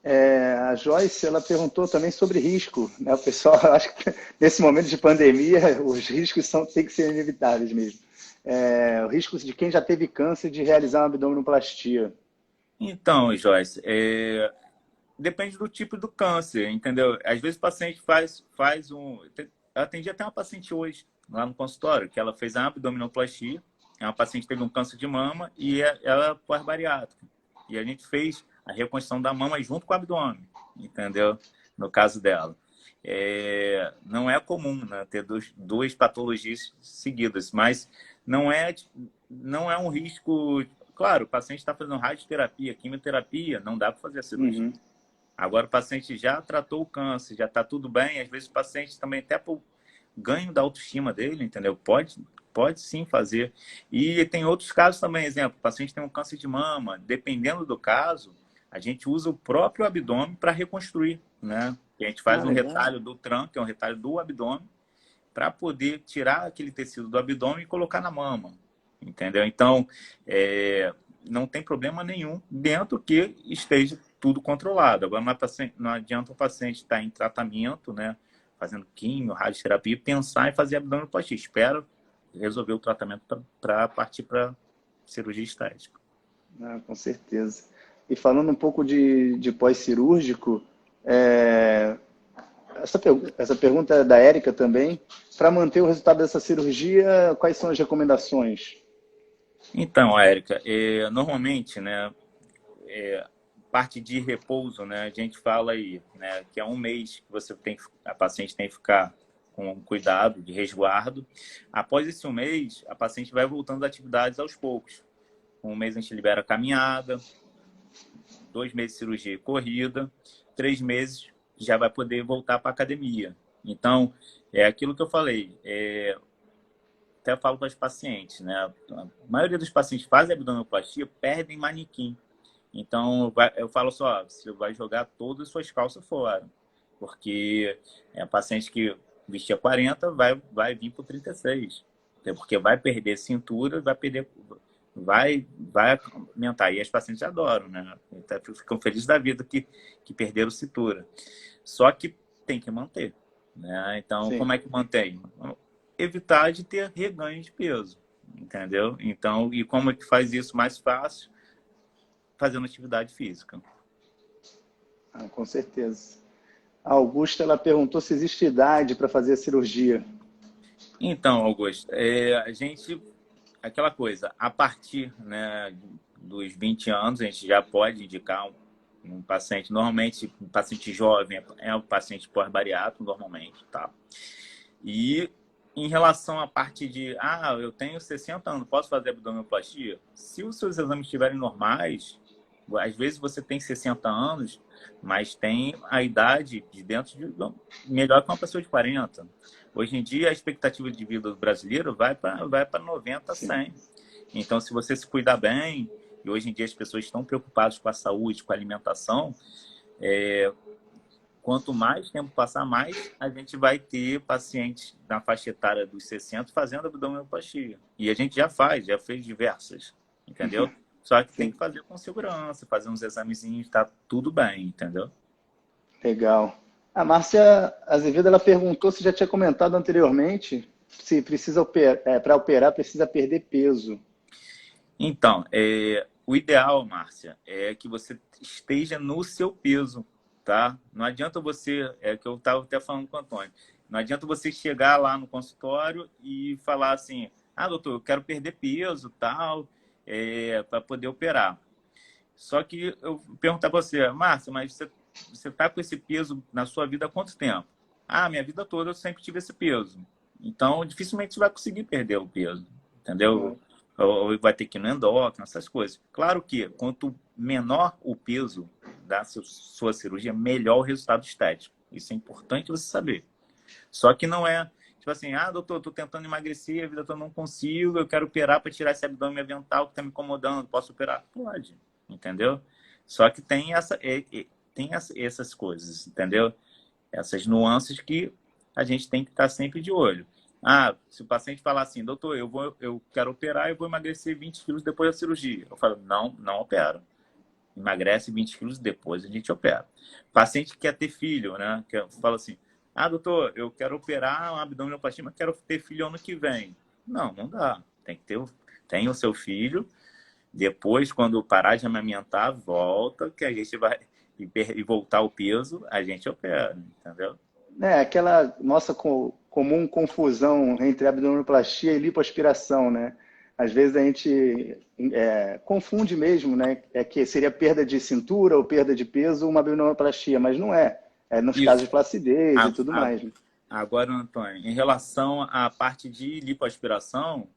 A Joyce, ela perguntou também sobre risco, né? O pessoal, acho que nesse momento de pandemia, os riscos têm que ser inevitáveis mesmo. O risco de quem já teve câncer de realizar uma abdominoplastia. Então, Joyce, depende do tipo do câncer, entendeu? Às vezes o paciente faz um... Eu atendi até uma paciente hoje, lá no consultório, que ela fez a abdominoplastia. É uma paciente que teve um câncer de mama e ela pós-bariátrica. E a gente fez a reconstrução da mama junto com o abdômen, entendeu? No caso dela. Não é comum, né, ter duas patologias seguidas, mas não é um risco... Claro, o paciente está fazendo radioterapia, quimioterapia, não dá para fazer a cirurgia. Agora, o paciente já tratou o câncer, já está tudo bem, às vezes o paciente também, até por ganho da autoestima dele, entendeu? Pode sim fazer. E tem outros casos também, exemplo, o paciente tem um câncer de mama, dependendo do caso, a gente usa o próprio abdômen para reconstruir, né? A gente faz um retalho do trunk, que é um retalho do abdômen, para poder tirar aquele tecido do abdômen e colocar na mama, entendeu? Então, não tem problema nenhum, dentro que esteja tudo controlado. Agora, não adianta o paciente estar em tratamento, né? Fazendo quimio, radioterapia, pensar em fazer abdominoplastia. Espera resolver o tratamento para partir para cirurgia estética. Com certeza. E falando um pouco de pós-cirúrgico, essa pergunta é da Érica também. Para manter o resultado dessa cirurgia, quais são as recomendações? Então, Érica, normalmente, né, parte de repouso, né, a gente fala aí, né, que é um mês que a paciente tem que ficar com cuidado, de resguardo. Após esse um mês, a paciente vai voltando às atividades aos poucos. Um mês a gente libera a caminhada, 2 meses de cirurgia e corrida, 3 meses já vai poder voltar para a academia. Então, é aquilo que eu falei, até falo para os pacientes, né? A maioria dos pacientes que fazem abdominoplastia perdem manequim. Então, eu falo só, você vai jogar todas as suas calças fora. Porque a paciente que vestia 40 vai vir para 36. Porque vai perder cintura, vai aumentar. E as pacientes adoram, né? Então, ficam felizes da vida que perderam cintura. Só que tem que manter, né? Então, Sim. Como é que mantém? Evitar de ter reganho de peso, entendeu? Então, e como é que faz isso mais fácil? Fazendo atividade física. Com certeza. A Augusta, ela perguntou se existe idade para fazer a cirurgia. Então, Augusta, a gente, aquela coisa, a partir, né, dos 20 anos, a gente já pode indicar um paciente, normalmente, um paciente jovem é um paciente pós-bariátrico, normalmente, tá? E em relação à parte de, eu tenho 60 anos, posso fazer abdominoplastia? Se os seus exames estiverem normais, às vezes você tem 60 anos, mas tem a idade de dentro melhor que uma pessoa de 40. Hoje em dia, a expectativa de vida do brasileiro vai para 90, 100. Então, se você se cuidar bem, e hoje em dia as pessoas estão preocupadas com a saúde, com a alimentação, quanto mais tempo passar, mais a gente vai ter pacientes na faixa etária dos 60 fazendo abdominoplastia. E a gente já fez diversas, entendeu? Só que tem que fazer com segurança, fazer uns examezinhos, tá tudo bem, entendeu? Legal. A Márcia Azevedo, ela perguntou se já tinha comentado anteriormente se precisa para operar precisa perder peso. Então, o ideal, Márcia, é que você esteja no seu peso, tá? Não adianta você, é que eu estava até falando com o Antônio, não adianta você chegar lá no consultório e falar assim, ah, doutor, eu quero perder peso, tal, para poder operar. Só que eu perguntar para você, Márcia, mas você está com esse peso na sua vida há quanto tempo? Ah, minha vida toda eu sempre tive esse peso. Então, dificilmente você vai conseguir perder o peso, entendeu? Ou vai ter que ir no endócrino, essas coisas. Claro que quanto menor o peso da sua cirurgia, melhor o resultado estético. Isso é importante você saber. Só que não é, tipo assim, ah, doutor, estou tentando emagrecer, a vida toda não consigo, eu quero operar para tirar esse abdômen avental que está me incomodando, posso operar? Pode, entendeu? Só que tem essas coisas, entendeu? Essas nuances que a gente tem que estar sempre de olho. Ah, se o paciente falar assim, doutor, eu quero operar e vou emagrecer 20 quilos depois da cirurgia. Eu falo, não, não opera. Emagrece 20 quilos depois a gente opera. Paciente que quer ter filho, né? Que fala assim, ah, doutor, eu quero operar uma abdominoplastia, mas quero ter filho ano que vem. Não, não dá. Tem que ter tem o seu filho. Depois, quando parar de amamentar, volta, que a gente vai e voltar ao peso, a gente opera, entendeu? Aquela nossa comum confusão entre abdominoplastia e lipoaspiração, né? Às vezes a gente confunde mesmo, né? É que seria perda de cintura ou perda de peso uma abdominoplastia, mas não é. É nos casos Isso. de flacidez e tudo mais. Né? Agora, Antônio, em relação à parte de lipoaspiração,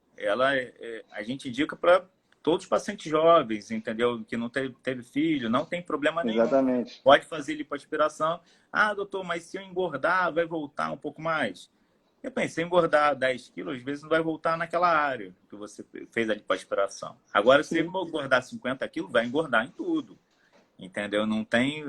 a gente indica para todos os pacientes jovens, entendeu? Que não teve filho, não tem problema nenhum. Exatamente. Pode fazer lipoaspiração. Ah, doutor, mas se eu engordar, vai voltar um pouco mais? Eu pensei, se engordar 10 quilos, às vezes não vai voltar naquela área que você fez a lipoaspiração. Agora, se engordar 50 quilos, vai engordar em tudo, entendeu? Não tem...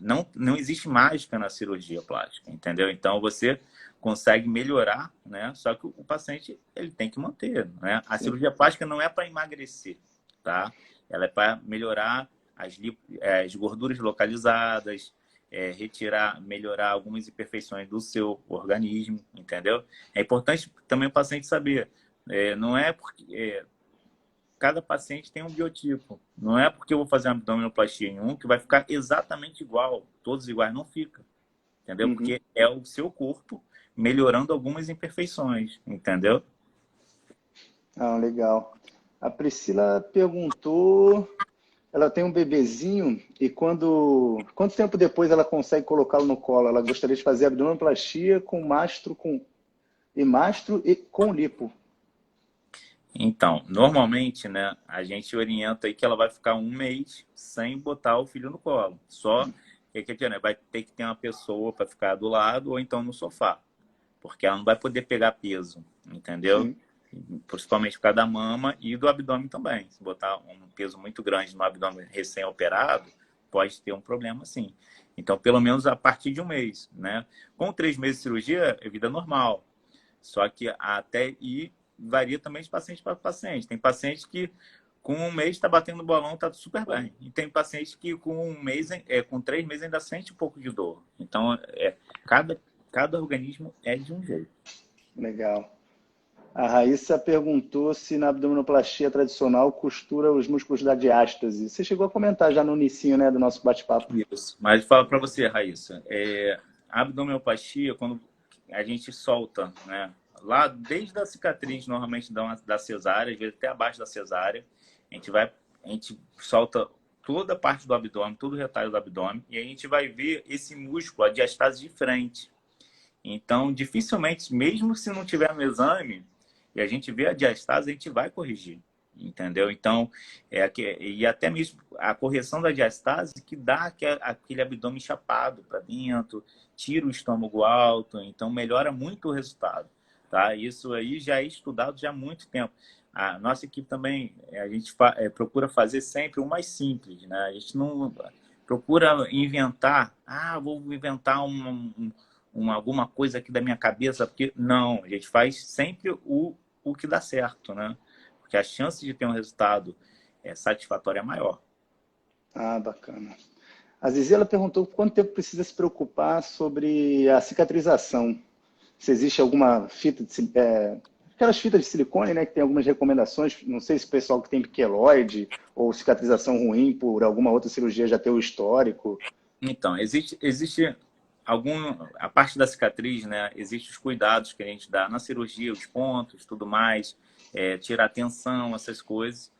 não existe mágica na cirurgia plástica, entendeu? Então, você consegue melhorar, né? Só que o paciente, ele tem que manter, né? A cirurgia plástica não é para emagrecer, tá? Ela é para melhorar as gorduras localizadas, melhorar algumas imperfeições do seu organismo, entendeu? É importante também o paciente saber, não é porque... cada paciente tem um biotipo. Não é porque eu vou fazer uma abdominoplastia em um que vai ficar exatamente igual. Todos iguais não fica. Entendeu? Porque é o seu corpo melhorando algumas imperfeições. Entendeu? Ah, legal. A Priscila perguntou, ela tem um bebezinho e quanto tempo depois ela consegue colocá-lo no colo? Ela gostaria de fazer abdominoplastia com mastro e com lipo. Então, normalmente, né, a gente orienta aí que ela vai ficar um mês sem botar o filho no colo. Só que vai ter que ter uma pessoa para ficar do lado ou então no sofá. Porque ela não vai poder pegar peso, entendeu? Sim. Principalmente por causa da mama e do abdômen também. Se botar um peso muito grande no abdômen recém-operado, pode ter um problema sim. Então, pelo menos a partir de um mês, né? Com 3 meses de cirurgia, é vida normal. Só que até e varia também de paciente para paciente. Tem paciente que com um mês está batendo bolão, está super bem. E tem paciente que com um mês, com 3 meses ainda sente um pouco de dor. Então, cada organismo é de um jeito. Legal. A Raíssa perguntou se na abdominoplastia tradicional costura os músculos da diástase. Você chegou a comentar já no inicinho, né, do nosso bate-papo. Isso. Mas falo para você, Raíssa, a abdominoplastia, quando a gente solta, né, lá desde a cicatriz, normalmente da cesárea, às vezes até abaixo da cesárea, a gente solta toda a parte do abdômen, todo o retalho do abdômen, e a gente vai ver esse músculo, a diastase de frente. Então, dificilmente, mesmo se não tiver no exame, e a gente vê a diastase, a gente vai corrigir, entendeu? Então, e até mesmo a correção da diastase que dá aquele abdômen chapado para dentro, tira o estômago alto, então melhora muito o resultado, tá? Isso aí já é estudado já há muito tempo. A nossa equipe também, a gente procura fazer sempre o mais simples, né? A gente não procura inventar, vou inventar alguma coisa aqui da minha cabeça, porque não, a gente faz sempre o que dá certo, né? Porque a chance de ter um resultado satisfatório é maior. Ah, bacana. A Zizi, ela perguntou quanto tempo precisa se preocupar sobre a cicatrização. Se existe alguma fita aquelas fitas de silicone, né, que tem algumas recomendações, não sei se o pessoal que tem queloide ou cicatrização ruim por alguma outra cirurgia já tem o histórico. Então, existe a parte da cicatriz, né? Existem os cuidados que a gente dá na cirurgia, os pontos, tudo mais, tirar a tensão, essas coisas.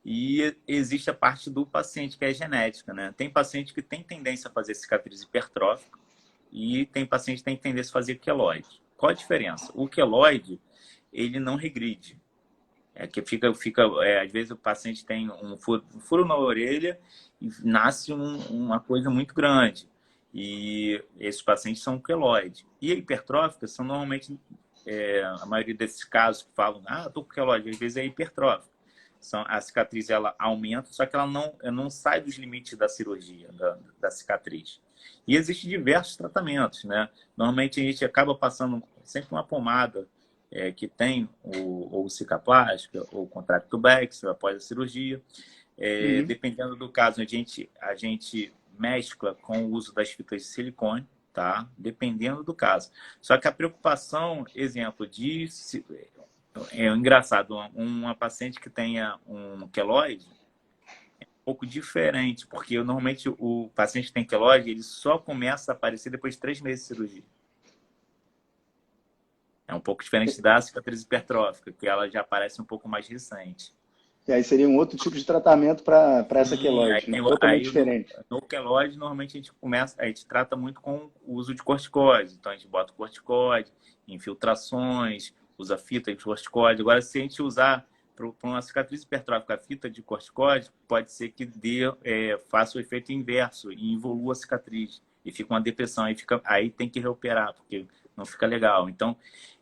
E existe a parte do paciente, que é genética, né? Tem paciente que tem tendência a fazer cicatriz hipertrófica e tem paciente que tem tendência a fazer queloide. Qual a diferença? O queloide, ele não regride. Às vezes o paciente tem um furo na orelha e nasce uma coisa muito grande. E esses pacientes são queloide. E a hipertrófica são normalmente, a maioria desses casos que falam, estou com queloide, às vezes é hipertrófica. A cicatriz ela aumenta, só que ela não sai dos limites da cirurgia, da cicatriz. E existem diversos tratamentos, né? Normalmente a gente acaba passando sempre uma pomada que tem ou cicaplástica ou contractubex após a cirurgia. Dependendo do caso, a gente mescla com o uso das fitas de silicone, tá? Dependendo do caso. Só que a preocupação, exemplo, engraçado, uma paciente que tenha um queloide é um pouco diferente, porque normalmente o paciente que tem queloide, ele só começa a aparecer depois de 3 meses de cirurgia. É um pouco diferente da cicatriz hipertrófica, que ela já aparece um pouco mais recente. E aí seria um outro tipo de tratamento para essa queloide, né? Totalmente diferente. No queloide, normalmente a gente trata muito com o uso de corticoide. Então a gente bota corticoide, infiltrações, usa fita de corticoide. Agora, se a gente usar para uma cicatriz hipertrófica a fita de corticoide, pode ser que faça o efeito inverso e evolua a cicatriz. E fica uma depressão. Aí tem que reoperar, porque não fica legal. Então,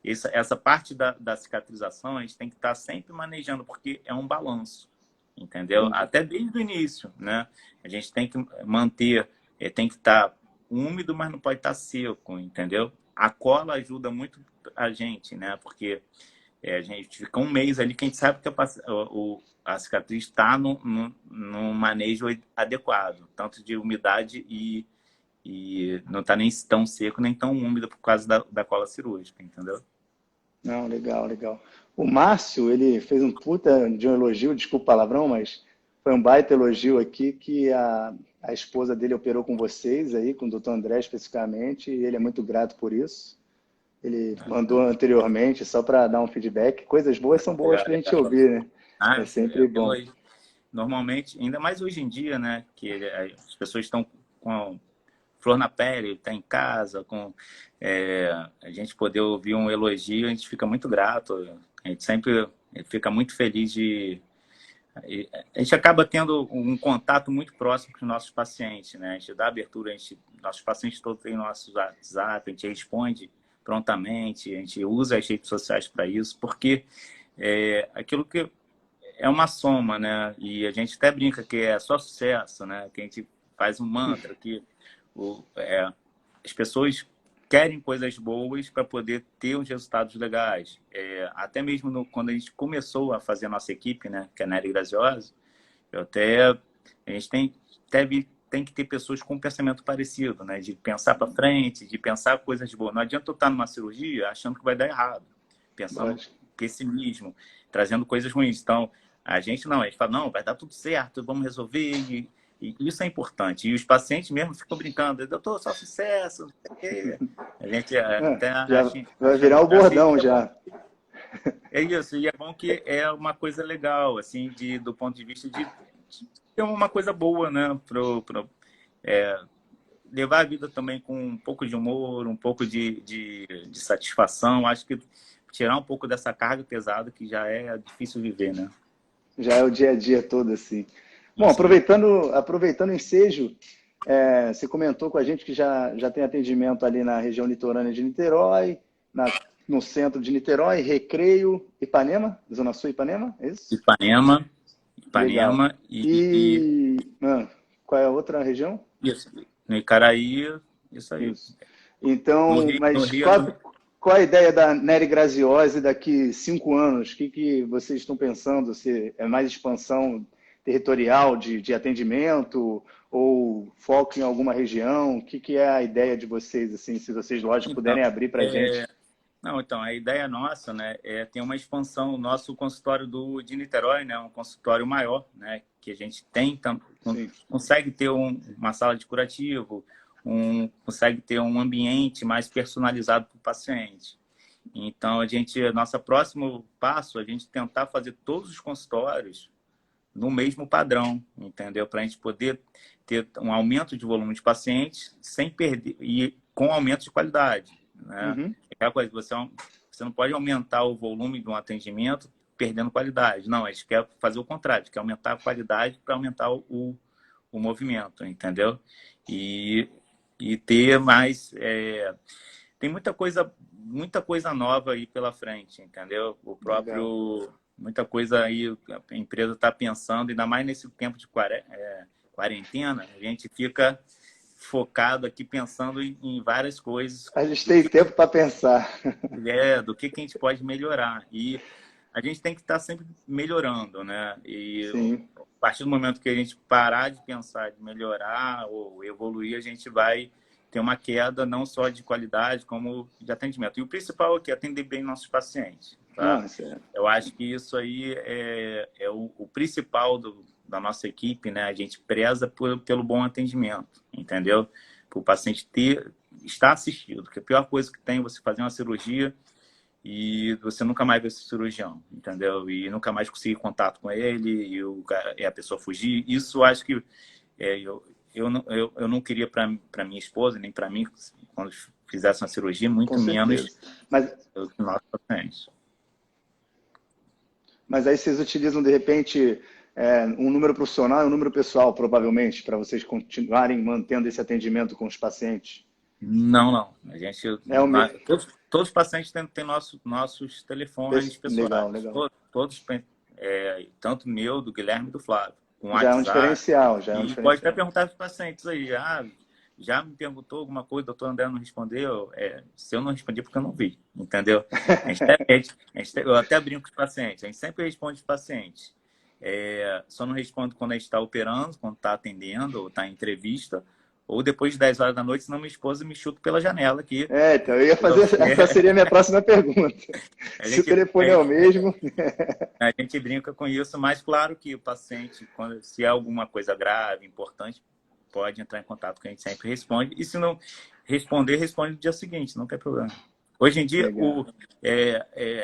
essa parte da cicatrização a gente tem que estar sempre manejando, porque é um balanço, entendeu? Até desde o início, né? A gente tem que manter, tem que estar úmido, mas não pode estar seco, entendeu? A cola ajuda muito a gente, né? Porque a gente fica um mês ali que a gente sabe que a cicatriz está no manejo adequado, tanto de umidade e não está nem tão seco, nem tão úmido por causa da cola cirúrgica, entendeu? Não, legal, legal. O Márcio, ele fez um puta de um elogio, desculpa o palavrão, mas foi um baita elogio aqui, que a esposa dele operou com vocês aí, com o doutor André especificamente, e ele é muito grato por isso. Ele mandou anteriormente, só para dar um feedback. Coisas boas são boas para a gente ouvir, né? É sempre bom. Normalmente, ainda mais hoje em dia, né? Que as pessoas estão com flor na pele, está em casa, a gente poder ouvir um elogio, a gente fica muito grato. A gente sempre fica muito feliz a gente acaba tendo um contato muito próximo com os nossos pacientes, né? A gente dá abertura, nossos pacientes todos têm nosso WhatsApp, a gente responde prontamente, a gente usa as redes sociais para isso, porque aquilo que é uma soma, né? E a gente até brinca que é só sucesso, né? Que a gente faz um mantra que as pessoas querem coisas boas para poder ter uns resultados legais. Até mesmo quando a gente começou a fazer a nossa equipe, né, que é a Nery Graziosi, a gente tem que ter pessoas com um pensamento parecido, né, de pensar para frente, de pensar coisas boas. Não adianta eu estar numa cirurgia achando que vai dar errado, pensando pessimismo, trazendo coisas ruins. Então, a gente fala, não, vai dar tudo certo, vamos resolver. E isso é importante. E os pacientes mesmo ficam brincando, doutor, só sucesso. A gente vai virar o bordão já. É isso, e é bom que é uma coisa legal, assim, do ponto de vista de ter uma coisa boa, né? Levar a vida também com um pouco de humor, um pouco de satisfação. Acho que tirar um pouco dessa carga pesada que já é difícil viver, né? Já é o dia a dia todo, assim. Bom, aproveitando o ensejo, você comentou com a gente que já tem atendimento ali na região litorânea de Niterói, no centro de Niterói, Recreio, Ipanema, Zona Sul Ipanema, é isso? Ipanema qual é a outra região? Isso, no Icaraí, isso aí. Isso. Então, qual a ideia da Nery Graziosi daqui 5 anos? O que vocês estão pensando? Se é mais expansão territorial de atendimento ou foco em alguma região? O que é a ideia de vocês, assim, se vocês, lógico, Então, puderem abrir para a gente? não, então, a ideia nossa, né, é ter uma expansão. O nosso consultório de Niterói, né, um consultório maior, né, que a gente Sim. consegue ter uma sala de curativo, consegue ter um ambiente mais personalizado para o paciente. Então, nosso próximo passo, a gente tentar fazer todos os consultórios no mesmo padrão, entendeu? Para a gente poder ter um aumento de volume de pacientes sem perder e com aumento de qualidade, né? Uhum. É aquela coisa, você não pode aumentar o volume de um atendimento perdendo qualidade. Não, a gente quer fazer o contrário, a gente quer aumentar a qualidade para aumentar o movimento, entendeu? E ter mais... tem muita coisa nova aí pela frente, entendeu? Legal. Muita coisa aí a empresa está pensando, ainda mais nesse tempo de quarentena, a gente fica focado aqui pensando em várias coisas A gente tem tempo para pensar. do que a gente pode melhorar. E a gente tem que estar sempre melhorando, né? E Sim, a partir do momento que a gente parar de pensar de melhorar ou evoluir, a gente vai ter uma queda não só de qualidade, como de atendimento. E o principal aqui é atender bem nossos pacientes, tá? não, isso é... Eu acho que isso aí é o principal da nossa equipe, né? A gente preza pelo bom atendimento, entendeu? Para o paciente estar assistido, porque a pior coisa que tem é você fazer uma cirurgia e você nunca mais ver esse cirurgião, entendeu? E nunca mais conseguir contato com ele e a pessoa fugir. Isso acho que eu não queria para minha esposa, nem para mim, quando fizesse uma cirurgia, Com muito certeza. menos Mas, os nossos pacientes. mas aí vocês utilizam, de repente, um número profissional e um número pessoal, provavelmente, para vocês continuarem mantendo esse atendimento com os pacientes? Não, não. A gente, É o me... todos os pacientes têm nossos telefones Legal, pessoais. legal. Todos, tanto meu, do Guilherme e do Flávio, com Já é um WhatsApp. diferencial, já é um E pode até diferencial. perguntar para os pacientes aí, já me perguntou alguma coisa, o doutor André não respondeu. Se eu não respondi, porque eu não vi, entendeu? Eu até brinco com os pacientes, a gente sempre responde os pacientes. Só não respondo quando a gente está operando, quando está atendendo, ou está em entrevista, ou depois de 10 horas da noite, senão minha esposa me chuta pela janela aqui. Então, eu ia fazer, essa seria a minha próxima pergunta. Se o telefone é o mesmo... A gente brinca com isso, mas claro que o paciente, se é alguma coisa grave, importante, pode entrar em contato, que a gente sempre responde. E se não responder, responde no dia seguinte, não tem problema. Hoje em dia, Legal.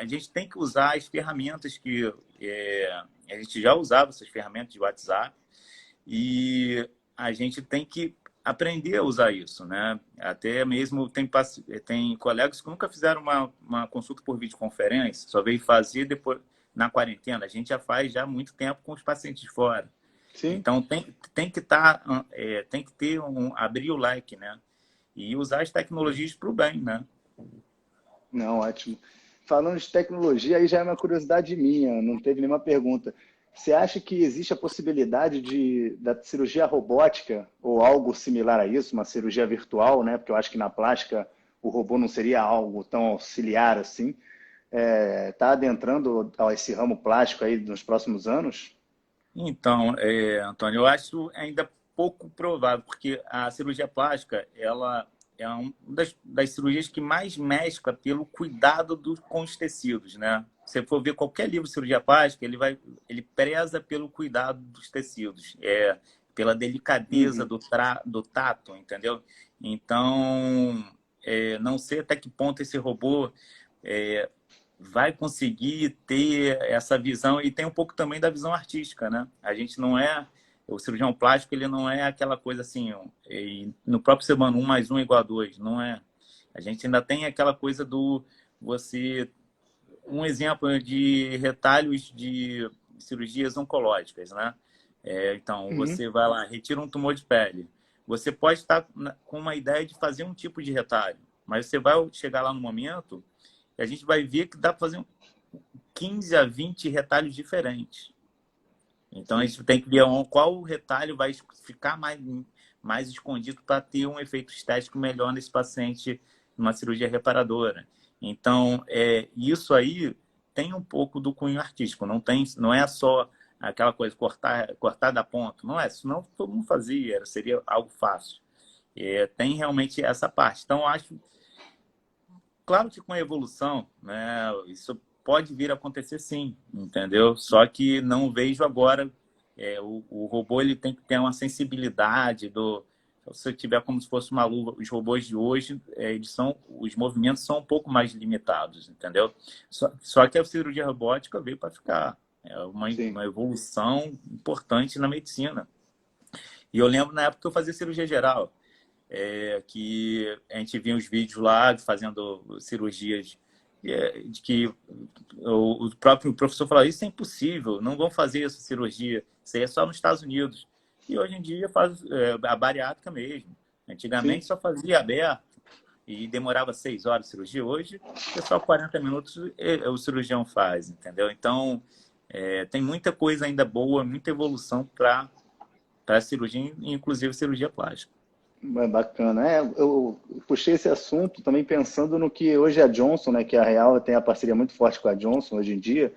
a gente tem que usar as ferramentas que a gente já usava, essas ferramentas de WhatsApp, e a gente tem que aprender a usar isso, né? Até mesmo tem colegas que nunca fizeram uma consulta por videoconferência, só veio fazer depois na quarentena. A gente já faz já há muito tempo com os pacientes de fora. Sim. Então tem que ter abrir o leque, né? E usar as tecnologias para o bem, né? Não, ótimo. Falando de tecnologia, aí já é uma curiosidade minha, não teve nenhuma pergunta. Você acha que existe a possibilidade da cirurgia robótica ou algo similar a isso, uma cirurgia virtual, né? Porque eu acho que na plástica o robô não seria algo tão auxiliar assim. Está adentrando a esse ramo plástico aí nos próximos anos? Então, Antônio, eu acho ainda pouco provável, porque a cirurgia plástica, ela é uma das cirurgias que mais mescla pelo cuidado com os tecidos, né? Se você for ver qualquer livro de cirurgia plástica, ele preza pelo cuidado dos tecidos, pela delicadeza do tato, entendeu? Então, não sei até que ponto esse robô vai conseguir ter essa visão, e tem um pouco também da visão artística, né? A gente não o cirurgião plástico, ele não é aquela coisa assim, no próprio ser humano, 1+1 = 2, não é. A gente ainda tem aquela coisa um exemplo de retalhos de cirurgias oncológicas, né? Então, você vai lá, retira um tumor de pele. Você pode estar com uma ideia de fazer um tipo de retalho, mas você vai chegar lá no momento e a gente vai ver que dá para fazer 15 a 20 retalhos diferentes. Então, a gente tem que ver qual retalho vai ficar mais escondido para ter um efeito estético melhor nesse paciente numa cirurgia reparadora. Então, isso aí tem um pouco do cunho artístico. Não é só aquela coisa, cortar da ponta. Não é, senão todo mundo fazia, seria algo fácil. Tem realmente essa parte. Então, eu acho, claro que com a evolução, né, isso pode vir a acontecer sim, entendeu? Só que não vejo agora, o robô ele tem que ter uma sensibilidade se você tiver como se fosse uma luva, os robôs de hoje, os movimentos são um pouco mais limitados, entendeu? Só que a cirurgia robótica veio para ficar. É uma evolução importante na medicina. E eu lembro na época que eu fazia cirurgia geral, que a gente via os vídeos lá fazendo cirurgias de que o próprio professor falava, isso é impossível, não vão fazer essa cirurgia, isso aí é só nos Estados Unidos. E hoje em dia faz a bariátrica mesmo. Antigamente só fazia aberto e demorava 6 horas de cirurgia. Hoje, só 40 minutos o cirurgião faz, entendeu? Então, tem muita coisa ainda boa, muita evolução para a cirurgia, inclusive cirurgia plástica. Bacana. Eu puxei esse assunto também pensando no que hoje a Johnson, né, que a Real tem a parceria muito forte com a Johnson hoje em dia,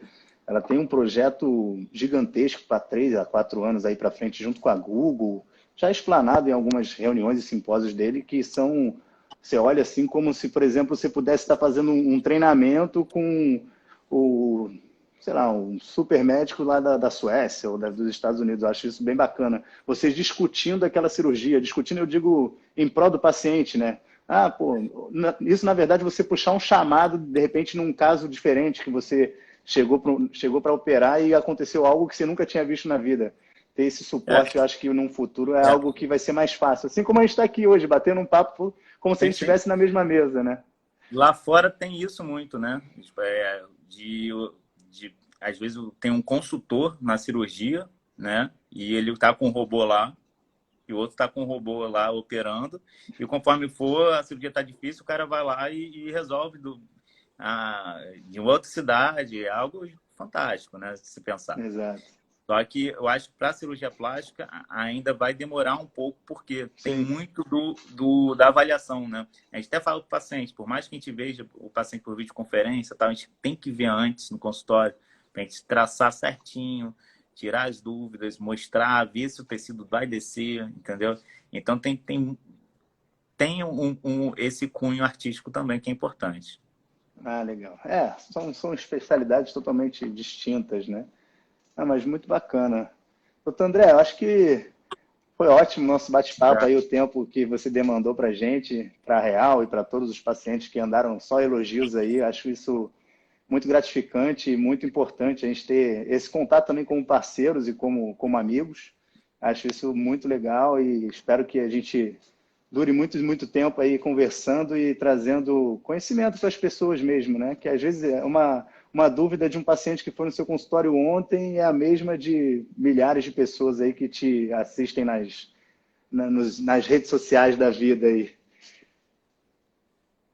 ela tem um projeto gigantesco para 3 a 4 anos aí para frente, junto com a Google, já explanado em algumas reuniões e simpósios dele, que são, você olha assim como se, por exemplo, você pudesse estar fazendo um treinamento com sei lá, um super médico lá da Suécia ou dos Estados Unidos. Eu acho isso bem bacana. Vocês discutindo aquela cirurgia, discutindo, eu digo, em prol do paciente, né? Isso, na verdade, você puxar um chamado, de repente, num caso diferente, que você chegou para operar e aconteceu algo que você nunca tinha visto na vida. Ter esse suporte, eu acho que num futuro é algo que vai ser mais fácil. Assim como a gente está aqui hoje, batendo um papo como se a gente estivesse na mesma mesa, né? Lá fora tem isso muito, né? Às vezes tem um consultor na cirurgia, né? E ele está com o robô lá, e o outro está com o robô lá operando, e conforme for, a cirurgia está difícil, o cara vai lá e resolve de uma outra cidade. É algo fantástico, né? Se pensar. Exato. Só que eu acho que para a cirurgia plástica ainda vai demorar um pouco, porque tem muito da avaliação, né? A gente até fala para o paciente, por mais que a gente veja o paciente por videoconferência, a gente tem que ver antes no consultório, para a gente traçar certinho, tirar as dúvidas, mostrar, ver se o tecido vai descer, entendeu? Então tem esse cunho artístico também que é importante. Legal. São especialidades totalmente distintas, né? Mas muito bacana. Doutor André, eu acho que foi ótimo o nosso bate-papo aí, o tempo que você demandou para a gente, para a Real e para todos os pacientes que andaram só elogios aí. Acho isso muito gratificante e muito importante a gente ter esse contato também como parceiros e como amigos. Acho isso muito legal e espero que a gente dure muito tempo aí conversando e trazendo conhecimento para as pessoas mesmo, né? Que às vezes é uma dúvida de um paciente que foi no seu consultório ontem é a mesma de milhares de pessoas aí que te assistem nas redes sociais da vida aí.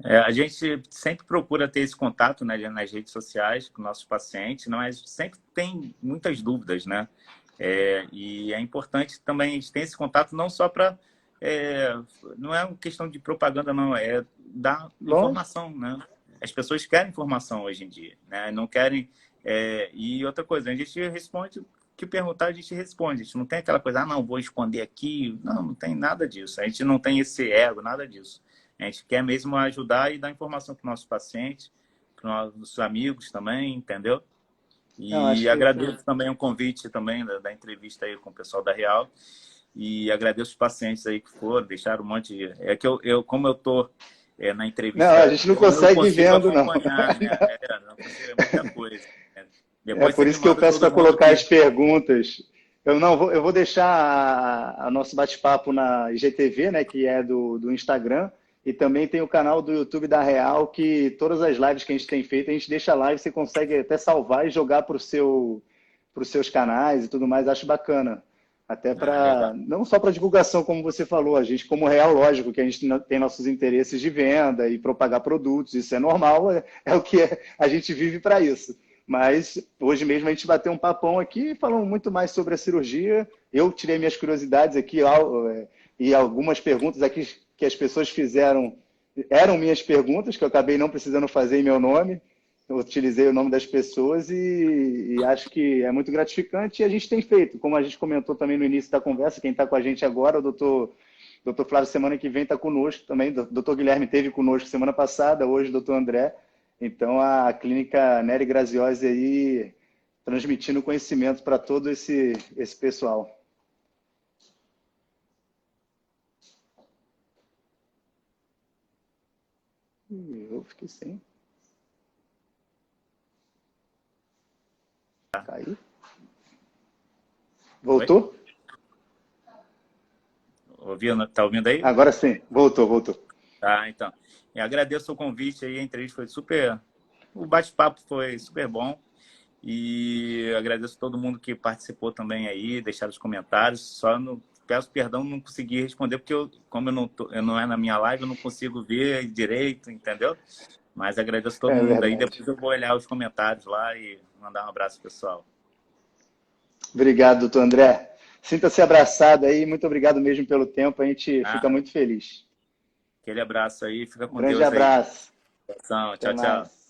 A gente sempre procura ter esse contato, né, nas redes sociais com nossos pacientes, mas sempre tem muitas dúvidas, né? E é importante também a gente ter esse contato não só para... não é uma questão de propaganda, não, é dar informação, né? As pessoas querem informação hoje em dia, né? Não querem... e outra coisa, a gente responde o que perguntar, a gente responde. A gente não tem aquela coisa, não, vou esconder aqui. Não tem nada disso. A gente não tem esse ego, nada disso. A gente quer mesmo ajudar e dar informação para o nosso paciente, para os nossos amigos também, entendeu? E agradeço também o convite também da entrevista aí com o pessoal da Real. E agradeço os pacientes aí que foram, deixaram um monte de... É que como eu estou na entrevista... Não, a gente não consegue vendo, não. Né? Não consigo, é muita coisa. Depois por isso que eu peço para colocar as perguntas. Eu vou deixar o nosso bate-papo na IGTV, né, que é do Instagram, e também tem o canal do YouTube da Real, que todas as lives que a gente tem feito, a gente deixa lá e você consegue até salvar e jogar para os seus canais e tudo mais. Acho bacana. Até para, não só para divulgação, como você falou, a gente, como Real, lógico, que a gente tem nossos interesses de venda e propagar produtos, isso é normal, é o que a gente vive para isso. Mas hoje mesmo a gente bateu um papão aqui falando muito mais sobre a cirurgia. Eu tirei minhas curiosidades aqui e algumas perguntas aqui que as pessoas fizeram eram minhas perguntas, que eu acabei não precisando fazer em meu nome. eu utilizei o nome das pessoas e acho que é muito gratificante e a gente tem feito, como a gente comentou também no início da conversa, quem está com a gente agora, o doutor Flávio, semana que vem está conosco também, o doutor Guilherme esteve conosco semana passada, hoje o doutor André, então a clínica Nery Graziosi aí transmitindo conhecimento para todo esse pessoal. Eu fiquei sem. Caiu. Voltou? Tá ouvindo aí? Agora sim, voltou. Tá, então. Eu agradeço o convite aí, a entrevista foi super... O bate-papo foi super bom. E agradeço a todo mundo que participou também aí, deixaram os comentários. Peço perdão, não consegui responder, porque como eu não é na minha live, eu não consigo ver direito, entendeu? Mas agradeço a todo mundo verdade. aí. Depois eu vou olhar os comentários lá e mandar um abraço, pessoal. Obrigado, doutor André. Sinta-se abraçado aí. Muito obrigado mesmo pelo tempo. A gente fica muito feliz. Aquele abraço aí. Fica com Grande Deus aí. abraço. Tchau, Até tchau. mais.